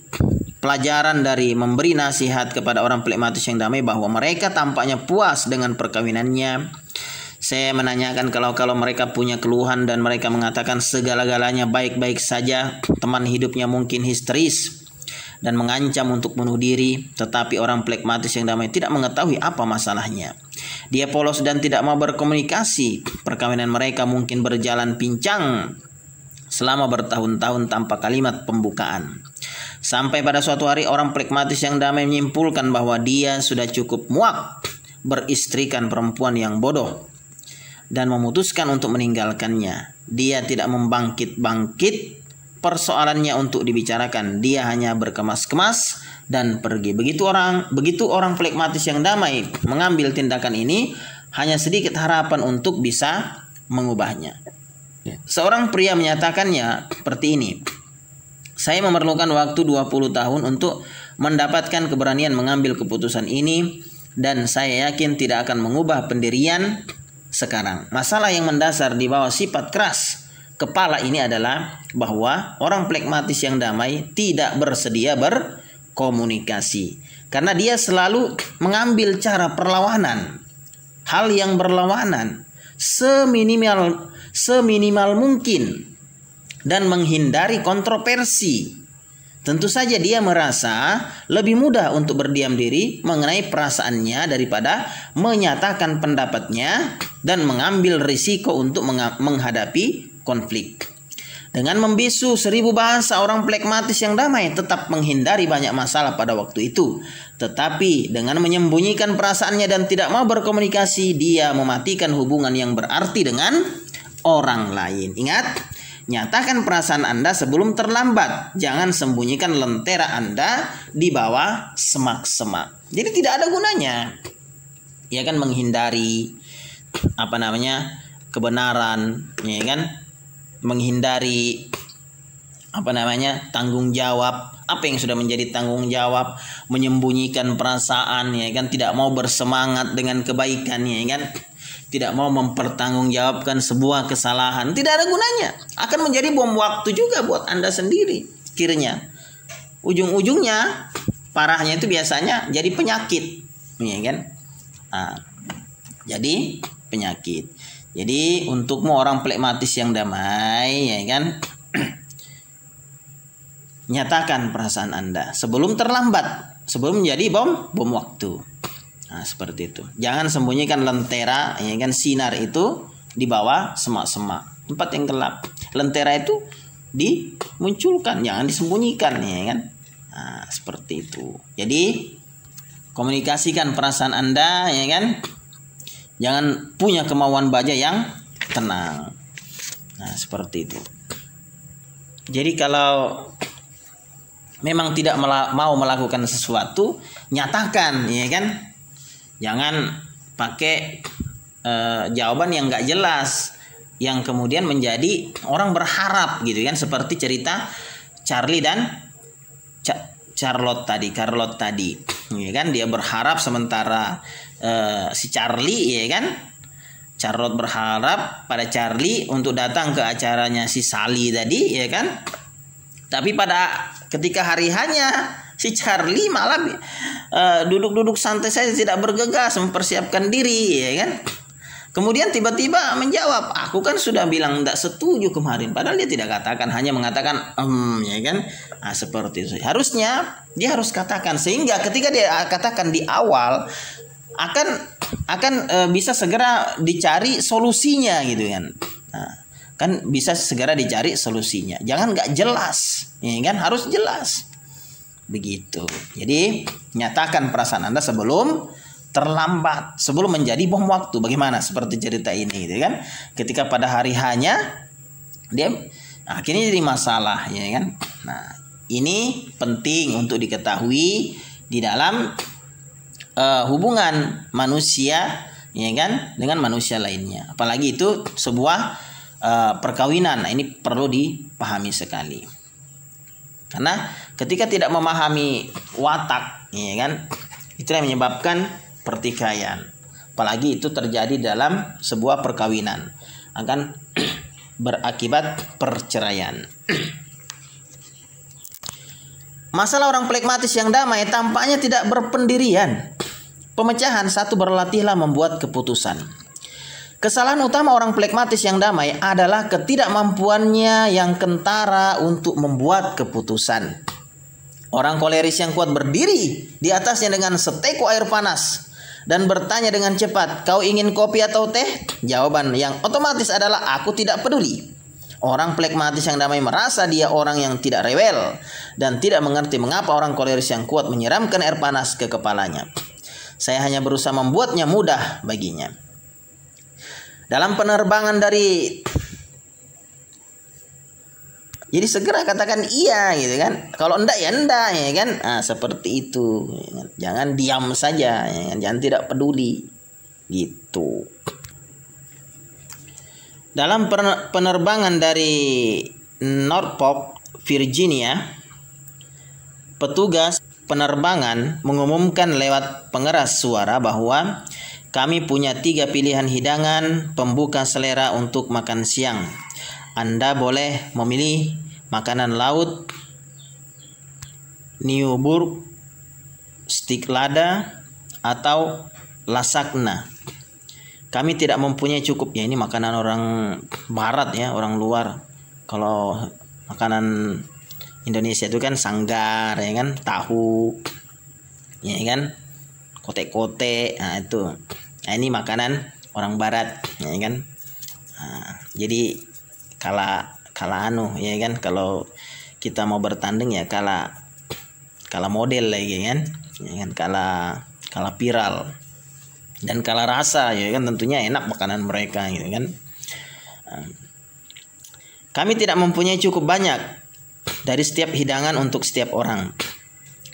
pelajaran dari memberi nasihat kepada orang phlegmatis yang damai bahwa mereka tampaknya puas dengan perkawinannya. Saya menanyakan kalau mereka punya keluhan dan mereka mengatakan segala-galanya baik-baik saja, teman hidupnya mungkin histeris dan mengancam untuk bunuh diri, tetapi orang phlegmatis yang damai tidak mengetahui apa masalahnya. Dia polos dan tidak mau berkomunikasi. Perkawinan mereka mungkin berjalan pincang selama bertahun-tahun tanpa kalimat pembukaan. Sampai pada suatu hari orang phlegmatis yang damai menyimpulkan bahwa dia sudah cukup muak beristrikan perempuan yang bodoh dan memutuskan untuk meninggalkannya. Dia tidak membangkit-bangkit persoalannya untuk dibicarakan. Dia hanya berkemas-kemas dan pergi. Begitu orang phlegmatis yang damai mengambil tindakan ini, hanya sedikit harapan untuk bisa mengubahnya. Seorang pria menyatakannya seperti ini. Saya memerlukan waktu 20 tahun untuk mendapatkan keberanian mengambil keputusan ini, dan saya yakin tidak akan mengubah pendirian sekarang. Masalah yang mendasar di bawah sifat keras kepala ini adalah bahwa orang phlegmatis yang damai tidak bersedia berkomunikasi. Karena dia selalu mengambil cara perlawanan. Hal yang berlawanan seminimal mungkin dan menghindari kontroversi. Tentu saja dia merasa lebih mudah untuk berdiam diri mengenai perasaannya daripada menyatakan pendapatnya dan mengambil risiko untuk menghadapi konflik. Dengan membisu 1000 bahasa, orang phlegmatis yang damai tetap menghindari banyak masalah pada waktu itu. Tetapi dengan menyembunyikan perasaannya dan tidak mau berkomunikasi, dia mematikan hubungan yang berarti dengan orang lain. Ingat, nyatakan perasaan Anda sebelum terlambat. Jangan sembunyikan lentera Anda di bawah semak-semak. Jadi tidak ada gunanya. Ya kan, menghindari kebenaran, ya kan? Menghindari tanggung jawab. Apa yang sudah menjadi tanggung jawab, menyembunyikan perasaan, ya kan? Tidak mau bersemangat dengan kebaikan, ya kan? Tidak mau mempertanggungjawabkan sebuah kesalahan, tidak ada gunanya. Akan menjadi bom waktu juga buat Anda sendiri. Akhirnya ujung-ujungnya parahnya itu biasanya jadi penyakit, ya kan? Jadi penyakit. Jadi untukmu orang phlegmatis yang damai, ya kan? Nyatakan perasaan Anda sebelum terlambat, sebelum menjadi bom waktu. Nah, seperti itu. Jangan sembunyikan lentera, ya kan, sinar itu di bawah semak-semak, tempat yang gelap. Lentera itu dimunculkan, jangan disembunyikan, ya kan. Nah, seperti itu. Jadi komunikasikan perasaan Anda, ya kan. Jangan punya kemauan baja yang tenang. Nah, seperti itu. Jadi kalau memang tidak mau melakukan sesuatu, nyatakan, ya kan? Jangan pakai jawaban yang nggak jelas, yang kemudian menjadi orang berharap gitu kan, seperti cerita Charlie dan Carlot tadi, ya kan? Dia berharap sementara si Charlie, ya kan? Charlotte berharap pada Charlie untuk datang ke acaranya si Sally tadi, ya kan? Tapi pada ketika hari hanya si Charlie malah duduk-duduk santai saja, tidak bergegas mempersiapkan diri, ya kan? Kemudian tiba-tiba menjawab, aku kan sudah bilang tidak setuju kemarin. Padahal dia tidak katakan, hanya mengatakan ya kan? Nah, seperti itu. Harusnya dia harus katakan, sehingga ketika dia katakan di awal akan bisa segera dicari solusinya gitu kan. Nah, kan bisa segera dicari solusinya. Jangan nggak jelas, ya kan? Harus jelas. Begitu. Jadi nyatakan perasaan Anda sebelum terlambat, sebelum menjadi bom waktu. Bagaimana seperti cerita ini gitu kan? Ketika pada hari hanya dia akhirnya jadi masalah, ya kan? Nah, ini penting untuk diketahui di dalam hubungan manusia, ya kan, dengan manusia lainnya. Apalagi itu sebuah perkawinan. Nah, ini perlu dipahami sekali. Karena ketika tidak memahami watak, ya kan, itu yang menyebabkan pertikaian. Apalagi itu terjadi dalam sebuah perkawinan, akan berakibat perceraian. Masalah orang plekmatis yang damai tampaknya tidak berpendirian. Pemecahan satu, berlatihlah membuat keputusan. Kesalahan utama orang plekmatis yang damai adalah ketidakmampuannya yang kentara untuk membuat keputusan. Orang koleris yang kuat berdiri di atasnya dengan seteko air panas dan bertanya dengan cepat, kau ingin kopi atau teh? Jawaban yang otomatis adalah, aku tidak peduli. Orang plekmatis yang damai merasa dia orang yang tidak rewel dan tidak mengerti mengapa orang koleris yang kuat menyiramkan air panas ke kepalanya. Saya hanya berusaha membuatnya mudah baginya. Dalam penerbangan jadi segera katakan iya gitu kan. Kalau enggak ya enggak, ya kan. Nah, seperti itu. Jangan diam saja, ya kan? Jangan tidak peduli. Gitu. Dalam penerbangan dari Norfolk, Virginia, petugas penerbangan mengumumkan lewat pengeras suara bahwa kami punya 3 pilihan hidangan pembuka selera untuk makan siang. Anda boleh memilih makanan laut, Newburg, stik lada, atau lasagna. Kami tidak mempunyai cukup, ya ini makanan orang barat ya, orang luar. Kalau makanan Indonesia itu kan sanggar, ya kan, tahu, ya kan, kote-kote, nah itu. Nah, ini makanan orang barat, ya kan. Nah, jadi kala ya kan, kalau kita mau bertanding ya kala model lagi kan, ya kan, kala viral dan kala rasa, ya kan, tentunya enak makanan mereka gitu kan. Kami tidak mempunyai cukup banyak dari setiap hidangan untuk setiap orang.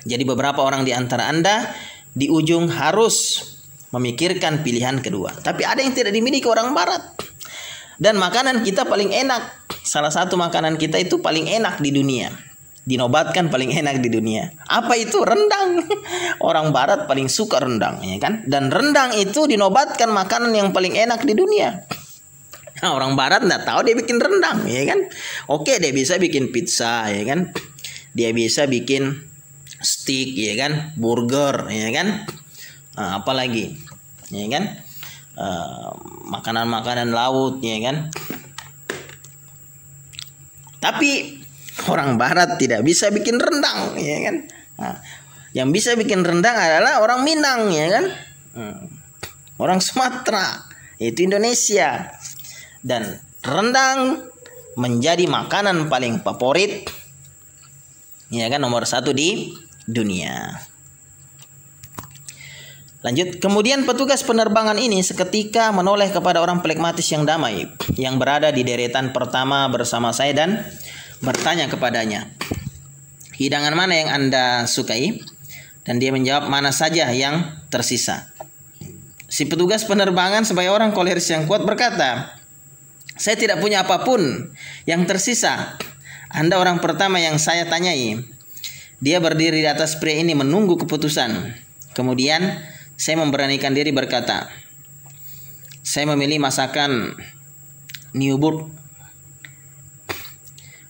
Jadi beberapa orang di antara Anda di ujung harus memikirkan pilihan kedua. Tapi ada yang tidak dimiliki orang barat. Dan makanan kita paling enak. Salah satu makanan kita itu paling enak di dunia. Dinobatkan paling enak di dunia. Apa itu? Rendang. Orang barat paling suka rendang, ya kan? Dan rendang itu dinobatkan makanan yang paling enak di dunia. Nah, orang barat enggak tahu dia bikin rendang, ya kan? Oke, dia bisa bikin pizza, ya kan? Dia bisa bikin steak, ya kan? Burger, ya kan? Nah, apalagi, ya kan? Makanan-makanan laut, ya kan. Tapi orang barat tidak bisa bikin rendang, ya kan. Nah, yang bisa bikin rendang adalah orang Minang, ya kan. Orang Sumatera, itu Indonesia. Dan rendang menjadi makanan paling favorit, ya kan, nomor 1 di dunia. Lanjut, kemudian petugas penerbangan ini seketika menoleh kepada orang plekmatis yang damai yang berada di deretan pertama bersama saya dan bertanya kepadanya, hidangan mana yang Anda sukai? Dan dia menjawab, mana saja yang tersisa. Si petugas penerbangan sebagai orang koleris yang kuat berkata, saya tidak punya apapun yang tersisa. Anda orang pertama yang saya tanyai. Dia berdiri di atas pria ini menunggu keputusan. Kemudian saya memberanikan diri berkata, saya memilih masakan Newburg.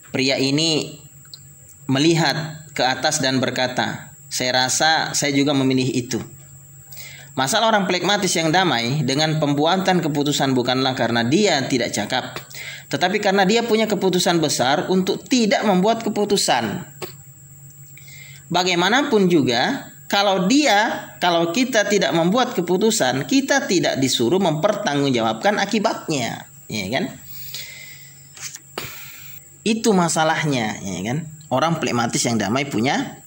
Pria ini melihat ke atas dan berkata, saya rasa saya juga memilih itu. Masalah orang pragmatis yang damai dengan pembuatan keputusan bukanlah karena dia tidak cakap, tetapi karena dia punya keputusan besar untuk tidak membuat keputusan. Bagaimanapun juga, kalau kita tidak membuat keputusan, kita tidak disuruh mempertanggungjawabkan akibatnya, ya kan? Itu masalahnya, ya kan? Orang pragmatis yang damai punya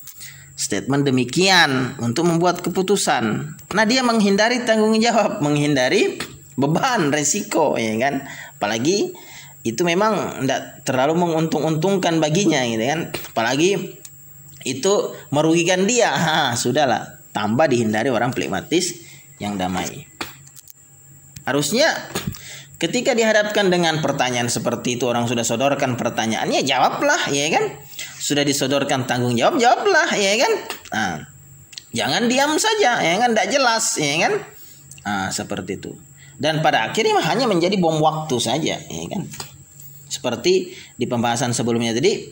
statement demikian untuk membuat keputusan. Nah, dia menghindari tanggung jawab, menghindari beban, resiko, ya kan? Apalagi itu memang tidak terlalu menguntung-untungkan baginya, gitu kan? Apalagi itu merugikan dia. Sudahlah, tambah dihindari orang pragmatis yang damai. Harusnya ketika dihadapkan dengan pertanyaan seperti itu, orang sudah sodorkan pertanyaannya, jawablah, ya kan? Sudah disodorkan tanggung jawab, jawablah, ya kan? Nah, jangan diam saja, ya kan? Tidak jelas, ya kan? Nah, seperti itu. Dan pada akhirnya hanya menjadi bom waktu saja, ya kan? Seperti di pembahasan sebelumnya tadi,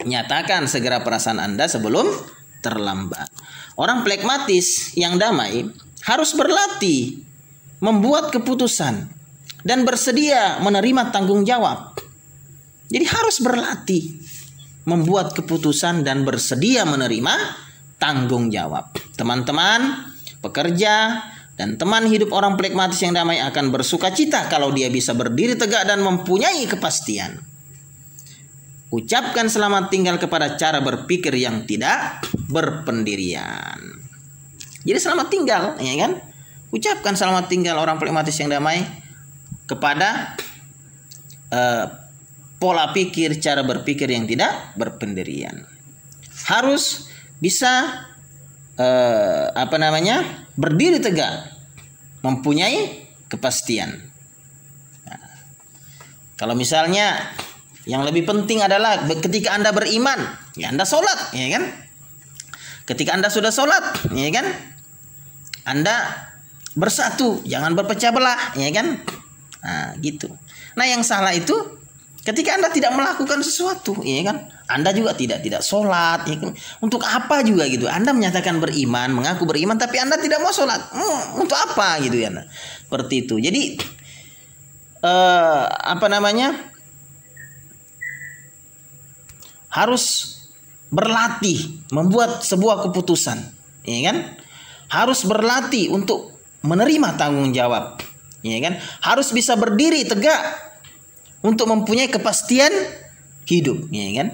nyatakan segera perasaan Anda sebelum terlambat. Orang pragmatis yang damai harus berlatih membuat keputusan dan bersedia menerima tanggung jawab. Jadi harus berlatih membuat keputusan dan bersedia menerima tanggung jawab. Teman-teman, pekerja, dan teman hidup orang pragmatis yang damai akan bersukacita kalau dia bisa berdiri tegak dan mempunyai kepastian. Ucapkan selamat tinggal kepada cara berpikir yang tidak berpendirian. Jadi selamat tinggal, ya kan? Ucapkan selamat tinggal orang pragmatis yang damai kepada pola pikir, cara berpikir yang tidak berpendirian. Harus bisa berdiri tegak, mempunyai kepastian. Nah, kalau misalnya yang lebih penting adalah ketika Anda beriman, ya Anda sholat, ya kan? Ketika Anda sudah sholat, ya kan? Anda bersatu, jangan berpecah belah, ya kan? Nah, gitu. Nah, yang salah itu ketika Anda tidak melakukan sesuatu, ya kan? Anda juga tidak sholat, ya kan? Untuk apa juga gitu? Anda menyatakan beriman, mengaku beriman, tapi Anda tidak mau sholat. Untuk apa gitu ya? Seperti itu. Jadi harus berlatih membuat sebuah keputusan, ya kan? Harus berlatih untuk menerima tanggung jawab, ya kan? Harus bisa berdiri tegak untuk mempunyai kepastian hidup, ya kan?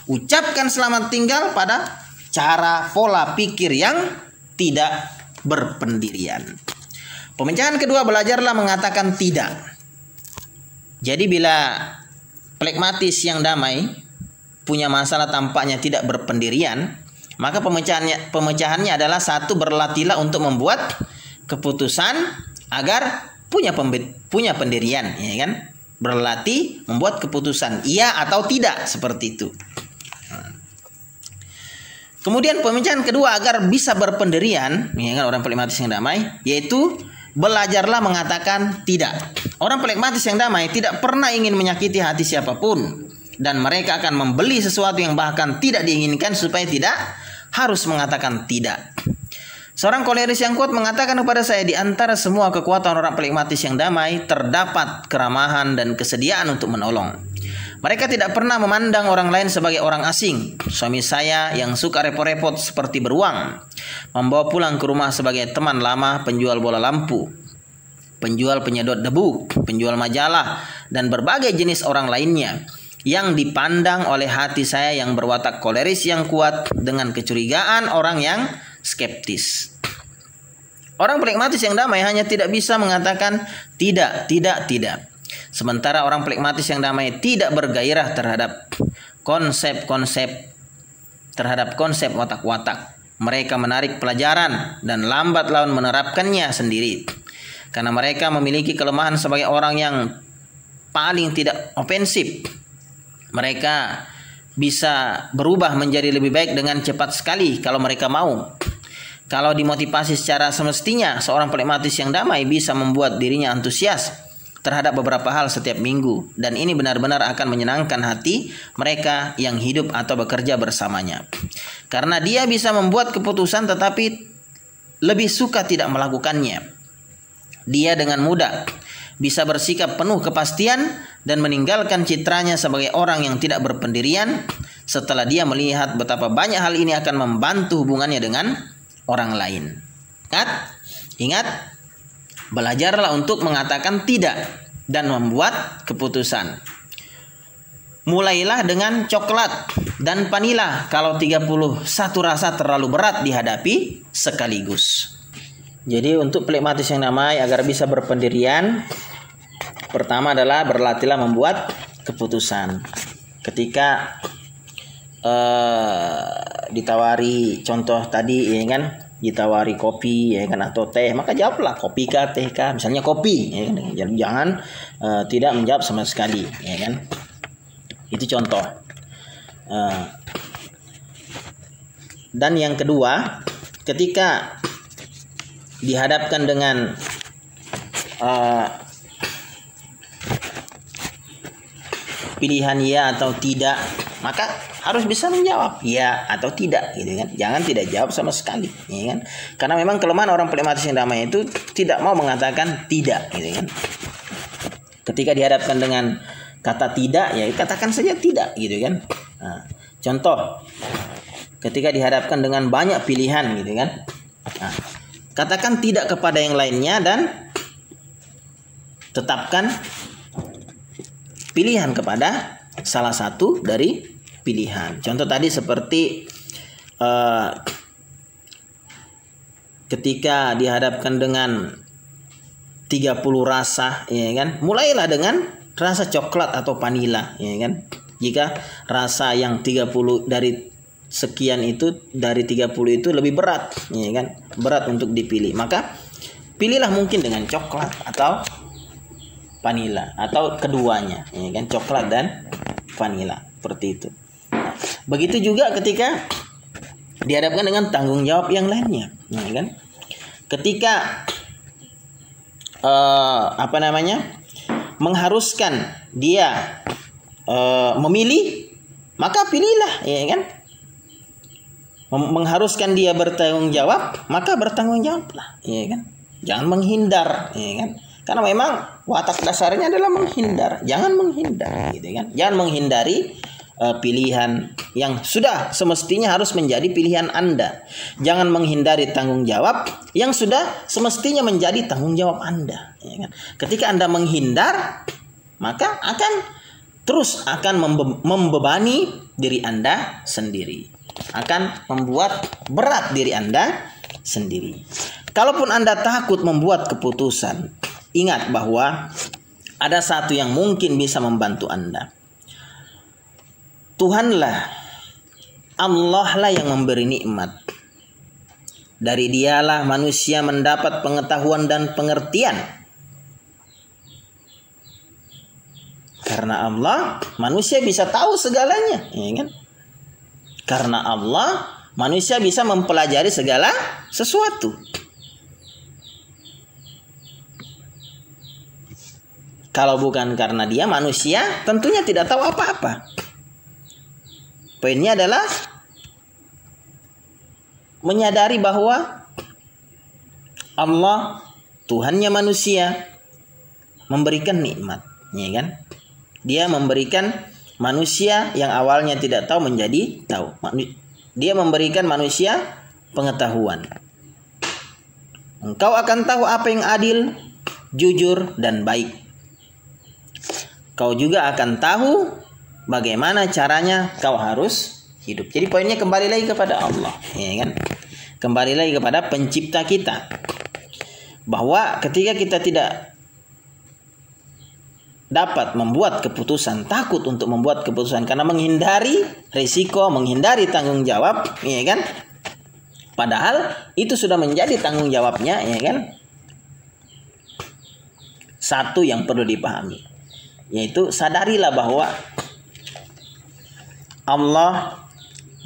Ucapkan selamat tinggal pada cara pola pikir yang tidak berpendirian. Pemecahan kedua, belajarlah mengatakan tidak. Jadi bila pragmatis yang damai punya masalah tampaknya tidak berpendirian, maka pemecahannya adalah satu, berlatihlah untuk membuat keputusan agar punya pendirian, ya kan? Berlatih membuat keputusan iya atau tidak, seperti itu. Kemudian pemecahan kedua agar bisa berpendirian, ya kan, orang pragmatis yang damai, yaitu belajarlah mengatakan tidak. Orang pragmatis yang damai tidak pernah ingin menyakiti hati siapapun, dan mereka akan membeli sesuatu yang bahkan tidak diinginkan supaya tidak harus mengatakan tidak. Seorang koleris yang kuat mengatakan kepada saya, di antara semua kekuatan orang pragmatis yang damai terdapat keramahan dan kesediaan untuk menolong. Mereka tidak pernah memandang orang lain sebagai orang asing. Suami saya yang suka repot-repot seperti beruang, membawa pulang ke rumah sebagai teman lama penjual bola lampu, penjual penyedot debu, penjual majalah, dan berbagai jenis orang lainnya yang dipandang oleh hati saya yang berwatak koleris yang kuat dengan kecurigaan orang yang skeptis. Orang pragmatis yang damai hanya tidak bisa mengatakan tidak. Sementara orang pragmatis yang damai tidak bergairah terhadap konsep watak-watak. Mereka menarik pelajaran dan lambat laun menerapkannya sendiri. Karena mereka memiliki kelemahan sebagai orang yang paling tidak ofensif. Mereka bisa berubah menjadi lebih baik dengan cepat sekali kalau mereka mau. Kalau dimotivasi secara semestinya, seorang pragmatis yang damai bisa membuat dirinya antusias terhadap beberapa hal setiap minggu, dan ini benar-benar akan menyenangkan hati mereka yang hidup atau bekerja bersamanya. Karena dia bisa membuat keputusan tetapi lebih suka tidak melakukannya. Dia dengan mudah bisa bersikap penuh kepastian dan meninggalkan citranya sebagai orang yang tidak berpendirian setelah dia melihat betapa banyak hal ini akan membantu hubungannya dengan orang lain. Ingat, belajarlah untuk mengatakan tidak dan membuat keputusan. Mulailah dengan coklat dan vanila kalau 31 rasa terlalu berat dihadapi sekaligus. Jadi untuk pragmatis yang damai agar bisa berpendirian, pertama adalah berlatihlah membuat keputusan. Ketika ditawari contoh tadi ya kan, ditawari kopi ya kan atau teh, maka jawablah kopi kah teh kah, misalnya kopi ya kan? Jangan tidak menjawab sama sekali ya kan. Itu contoh. Dan yang kedua, ketika dihadapkan dengan pilihan ya atau tidak, maka harus bisa menjawab ya atau tidak gitu kan. Jangan tidak jawab sama sekali ya kan. Karena memang kelemahan orang pragmatis yang damai itu tidak mau mengatakan tidak gitu kan. Ketika dihadapkan dengan kata tidak, ya katakan saja tidak gitu kan. Nah, contoh, ketika dihadapkan dengan banyak pilihan gitu kan. Nah, katakan tidak kepada yang lainnya dan tetapkan pilihan kepada salah satu dari pilihan. Contoh tadi seperti ketika dihadapkan dengan 30 rasa ya kan, mulailah dengan rasa coklat atau vanila ya kan. Jika rasa yang 30 dari sekian itu, dari 30 itu lebih berat ya kan, berat untuk dipilih, maka pilihlah mungkin dengan coklat atau vanila atau keduanya ya kan, coklat dan vanila, seperti itu. Begitu juga ketika dihadapkan dengan tanggung jawab yang lainnya ya kan. Ketika mengharuskan dia memilih, maka pilihlah ya kan. Mengharuskan dia bertanggung jawab, maka bertanggung jawablah ya kan. Jangan menghindar ya kan. Karena memang watak dasarnya adalah menghindar. Jangan menghindar gitu kan. Jangan menghindari pilihan yang sudah semestinya harus menjadi pilihan Anda. Jangan menghindari tanggung jawab yang sudah semestinya menjadi tanggung jawab Anda ya kan? Ketika Anda menghindar, maka akan membebani diri Anda sendiri, akan membuat berat diri Anda sendiri. Kalaupun Anda takut membuat keputusan, ingat bahwa ada satu yang mungkin bisa membantu Anda. Tuhanlah, Allah lah yang memberi nikmat. Dari Dialah manusia mendapat pengetahuan dan pengertian. Karena Allah, manusia bisa tahu segalanya, ya kan? Karena Allah, manusia bisa mempelajari segala sesuatu. Kalau bukan karena Dia, manusia tentunya tidak tahu apa-apa. Poinnya adalah menyadari bahwa Allah, Tuhannya manusia, memberikan nikmat, ya kan? Dia memberikan manusia yang awalnya tidak tahu menjadi tahu. Dia memberikan manusia pengetahuan. Engkau akan tahu apa yang adil, jujur, dan baik. Kau juga akan tahu bagaimana caranya kau harus hidup. Jadi poinnya kembali lagi kepada Allah, ya kan? Kembali lagi kepada pencipta kita. Bahwa ketika kita tidak dapat membuat keputusan, takut untuk membuat keputusan karena menghindari risiko, menghindari tanggung jawab, ya kan? Padahal itu sudah menjadi tanggung jawabnya, ya kan? Satu yang perlu dipahami, yaitu sadarilah bahwa Allah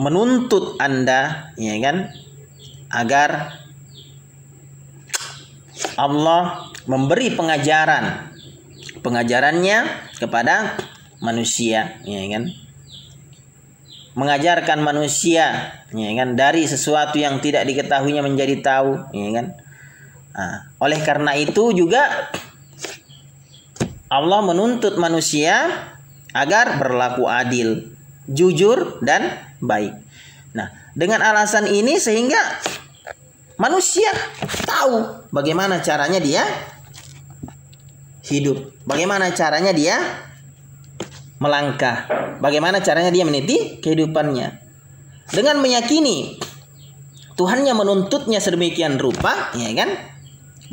menuntut Anda, ya kan, agar Allah memberi pengajarannya kepada manusia, ya kan? Mengajarkan manusia, ya kan, dari sesuatu yang tidak diketahuinya menjadi tahu, ya kan? Oleh karena itu juga Allah menuntut manusia agar berlaku adil, jujur dan baik. Nah, dengan alasan ini sehingga manusia tahu bagaimana caranya dia hidup, bagaimana caranya dia melangkah, bagaimana caranya dia meniti kehidupannya. Dengan meyakini Tuhannya menuntutnya sedemikian rupa, ya kan?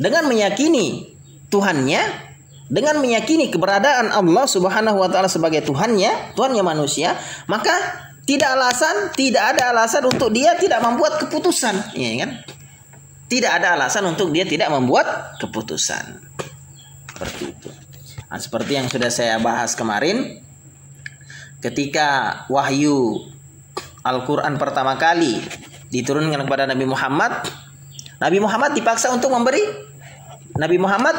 Dengan meyakini Tuhannya, dengan meyakini keberadaan Allah Subhanahu wa taala sebagai Tuhannya manusia, maka tidak ada alasan untuk dia tidak membuat keputusan, ya kan? Tidak ada alasan untuk dia tidak membuat keputusan. Seperti itu. Nah, seperti yang sudah saya bahas kemarin, ketika wahyu Al-Quran pertama kali diturunkan kepada Nabi Muhammad dipaksa untuk memberi. Nabi Muhammad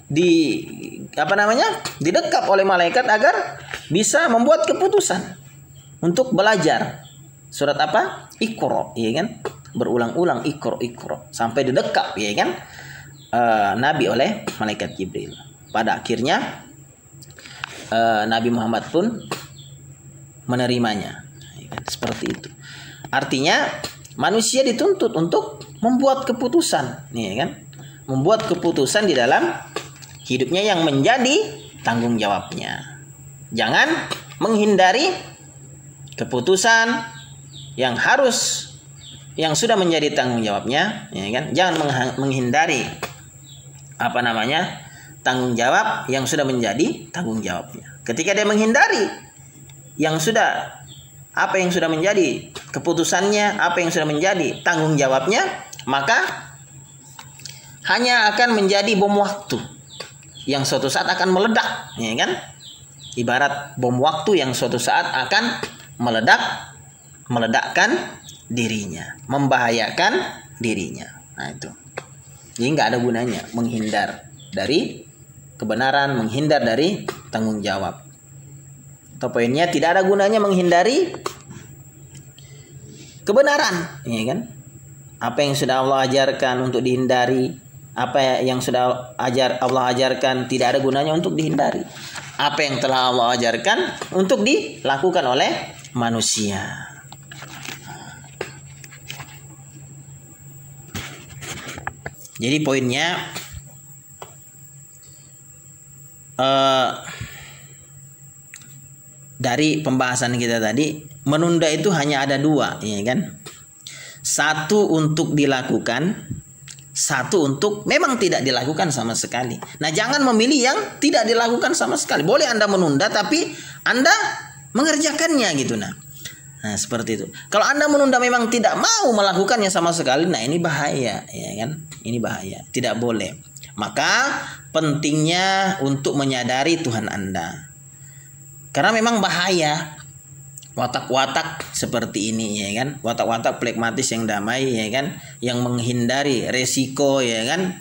didekap oleh malaikat agar bisa membuat keputusan untuk belajar. Surat apa? Iqra, ya kan? Berulang-ulang Iqra sampai didekap, ya kan? Nabi oleh malaikat Jibril. Pada akhirnya Nabi Muhammad pun menerimanya, ya kan? Seperti itu. Artinya manusia dituntut untuk membuat keputusan, ya kan? Membuat keputusan di dalam hidupnya yang menjadi tanggung jawabnya. Jangan menghindari keputusan yang sudah menjadi tanggung jawabnya, ya kan? Jangan menghindari tanggung jawab yang sudah menjadi tanggung jawabnya. Ketika dia menghindari yang sudah menjadi keputusannya, apa yang sudah menjadi tanggung jawabnya, maka hanya akan menjadi bom waktu yang suatu saat akan meledak, ya kan? Ibarat bom waktu yang suatu saat akan meledakkan dirinya, membahayakan dirinya. Nah, itu. Jadi nggak ada gunanya menghindar dari kebenaran, menghindar dari tanggung jawab. Atau poinnya, tidak ada gunanya menghindari kebenaran, ya kan? Apa yang sudah Allah ajarkan untuk dihindari, apa yang sudah Allah ajarkan tidak ada gunanya untuk dihindari. Apa yang telah Allah ajarkan untuk dilakukan oleh manusia. Jadi poinnya dari pembahasan kita tadi, menunda itu hanya ada dua, ya kan? Satu untuk dilakukan, satu untuk memang tidak dilakukan sama sekali. Nah, jangan memilih yang tidak dilakukan sama sekali. Boleh Anda menunda, tapi Anda mengerjakannya gitu. Nah, seperti itu. Kalau Anda menunda memang tidak mau melakukannya sama sekali, nah ini bahaya, ya kan? Ini bahaya, tidak boleh. Maka pentingnya untuk menyadari Tuhan Anda. Karena memang bahaya watak-watak seperti ini, ya kan? Watak-watak plekmatis yang damai, ya kan? Yang menghindari resiko, ya kan?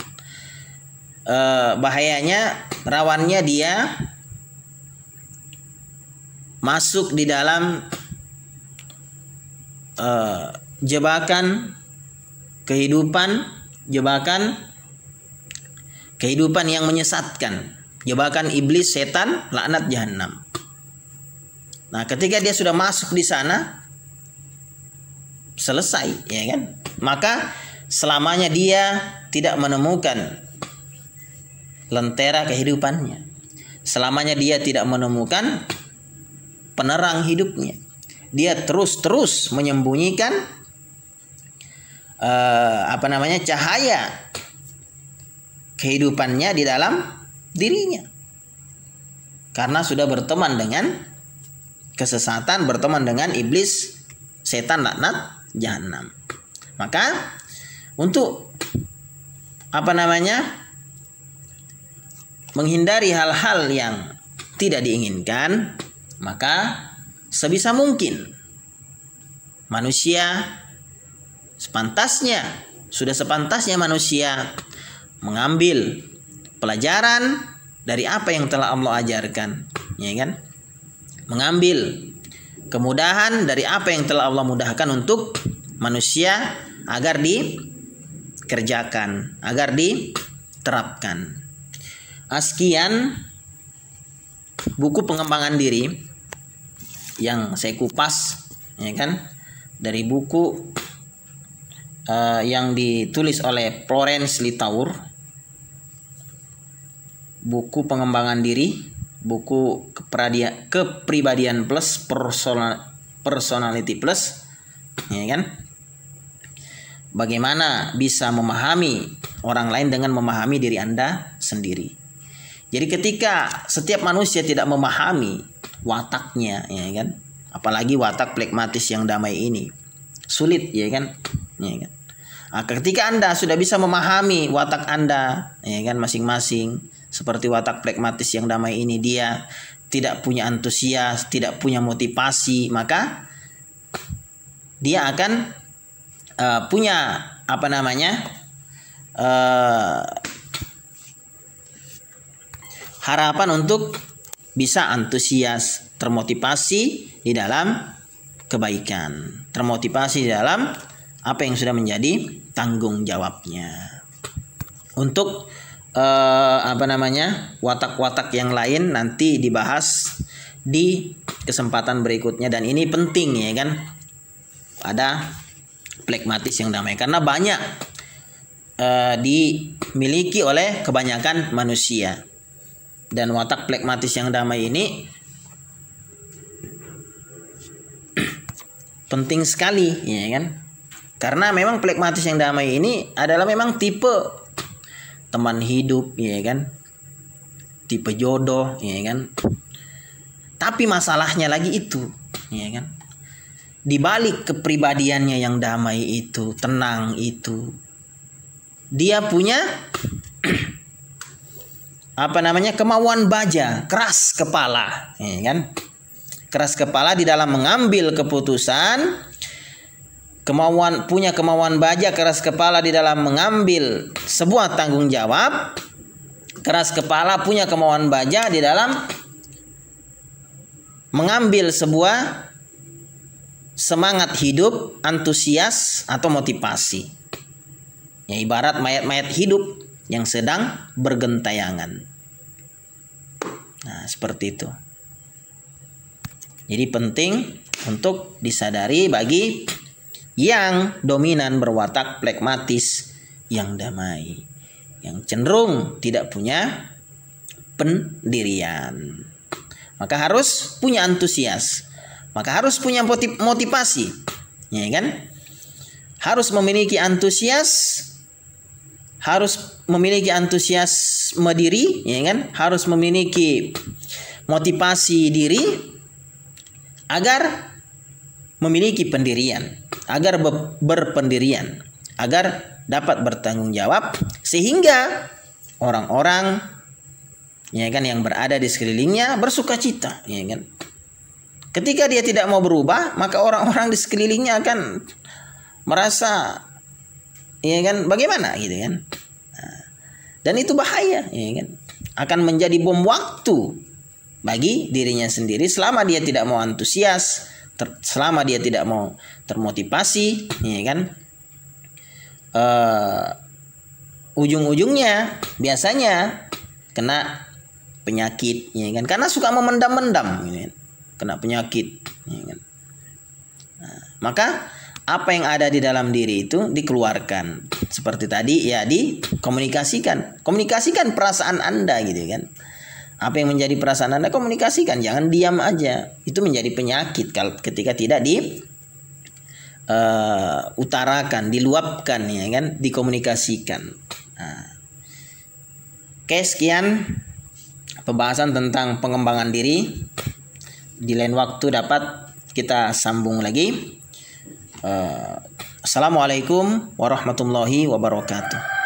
Bahayanya, rawannya dia masuk di dalam jebakan kehidupan yang menyesatkan, jebakan iblis, setan, laknat jahanam. Nah, ketika dia sudah masuk di sana, selesai, ya kan? Maka selamanya dia tidak menemukan lentera kehidupannya. Selamanya dia tidak menemukan penerang hidupnya. Dia terus menyembunyikan cahaya kehidupannya di dalam dirinya. karena sudah berteman dengan kesesatan, berteman dengan iblis, setan laknat jahanam. Maka untuk menghindari hal-hal yang tidak diinginkan, maka sebisa mungkin manusia sudah sepantasnya manusia mengambil pelajaran dari apa yang telah Allah ajarkan, ya kan? Mengambil kemudahan dari apa yang telah Allah mudahkan untuk manusia agar dikerjakan, agar diterapkan. Sekian buku pengembangan diri yang saya kupas, ya kan, dari buku yang ditulis oleh Florence Littauer, buku pengembangan diri, buku kepribadian plus personality plus, ya kan, bagaimana bisa memahami orang lain dengan memahami diri Anda sendiri. Jadi ketika setiap manusia tidak memahami wataknya, ya kan, apalagi watak plekmatis yang damai ini, sulit, ya kan, ya kan. Nah, ketika Anda sudah bisa memahami watak Anda, ya kan, masing-masing, seperti watak plekmatis yang damai ini, dia tidak punya antusias, tidak punya motivasi, maka dia akan punya harapan untuk bisa antusias, termotivasi di dalam kebaikan, termotivasi di dalam apa yang sudah menjadi tanggung jawabnya. Untuk watak-watak yang lain nanti dibahas di kesempatan berikutnya, dan ini penting, ya kan, pada plekmatis yang damai, karena banyak dimiliki oleh kebanyakan manusia. Dan watak plekmatis yang damai ini penting sekali, ya kan? Karena memang plekmatis yang damai ini adalah memang tipe teman hidup, ya kan? Tipe jodoh, ya kan? Tapi masalahnya lagi itu, ya kan? Di balik kepribadiannya yang damai itu, tenang itu, dia punya kemauan baja, keras kepala, ya kan? Keras kepala di dalam mengambil keputusan, punya kemauan baja, keras kepala di dalam mengambil sebuah tanggung jawab, keras kepala, punya kemauan baja di dalam mengambil sebuah semangat hidup, antusias atau motivasi. Ya, ibarat mayat-mayat hidup yang sedang bergentayangan. Nah, seperti itu. Jadi penting untuk disadari bagi yang dominan berwatak plekmatis yang damai, yang cenderung tidak punya pendirian. Maka harus punya antusias, maka harus punya motivasi, ya kan? Harus memiliki antusias, harus memiliki antusiasme diri, ya kan? Harus memiliki motivasi diri agar memiliki pendirian, agar berpendirian, agar dapat bertanggung jawab, sehingga orang-orang, ya kan, yang berada di sekelilingnya bersukacita, ya kan? Ketika dia tidak mau berubah, maka orang-orang di sekelilingnya akan merasa, ya kan, bagaimana gitu kan. Nah, dan itu bahaya, ya kan, akan menjadi bom waktu bagi dirinya sendiri selama dia tidak mau antusias, selama dia tidak mau termotivasi, ya kan. Ujung-ujungnya biasanya kena penyakit, ya kan, karena suka memendam-mendam, ya kan? Kena penyakit, ya kan. Nah, maka apa yang ada di dalam diri itu dikeluarkan, seperti tadi, ya, dikomunikasikan, komunikasikan perasaan Anda, gitu kan. Apa yang menjadi perasaan Anda, komunikasikan, jangan diam aja. Itu menjadi penyakit ketika tidak utarakan, diluapkan, ya kan, dikomunikasikan. Nah. Oke, sekian pembahasan tentang pengembangan diri. Di lain waktu dapat kita sambung lagi. Assalamualaikum warahmatullahi wabarakatuh.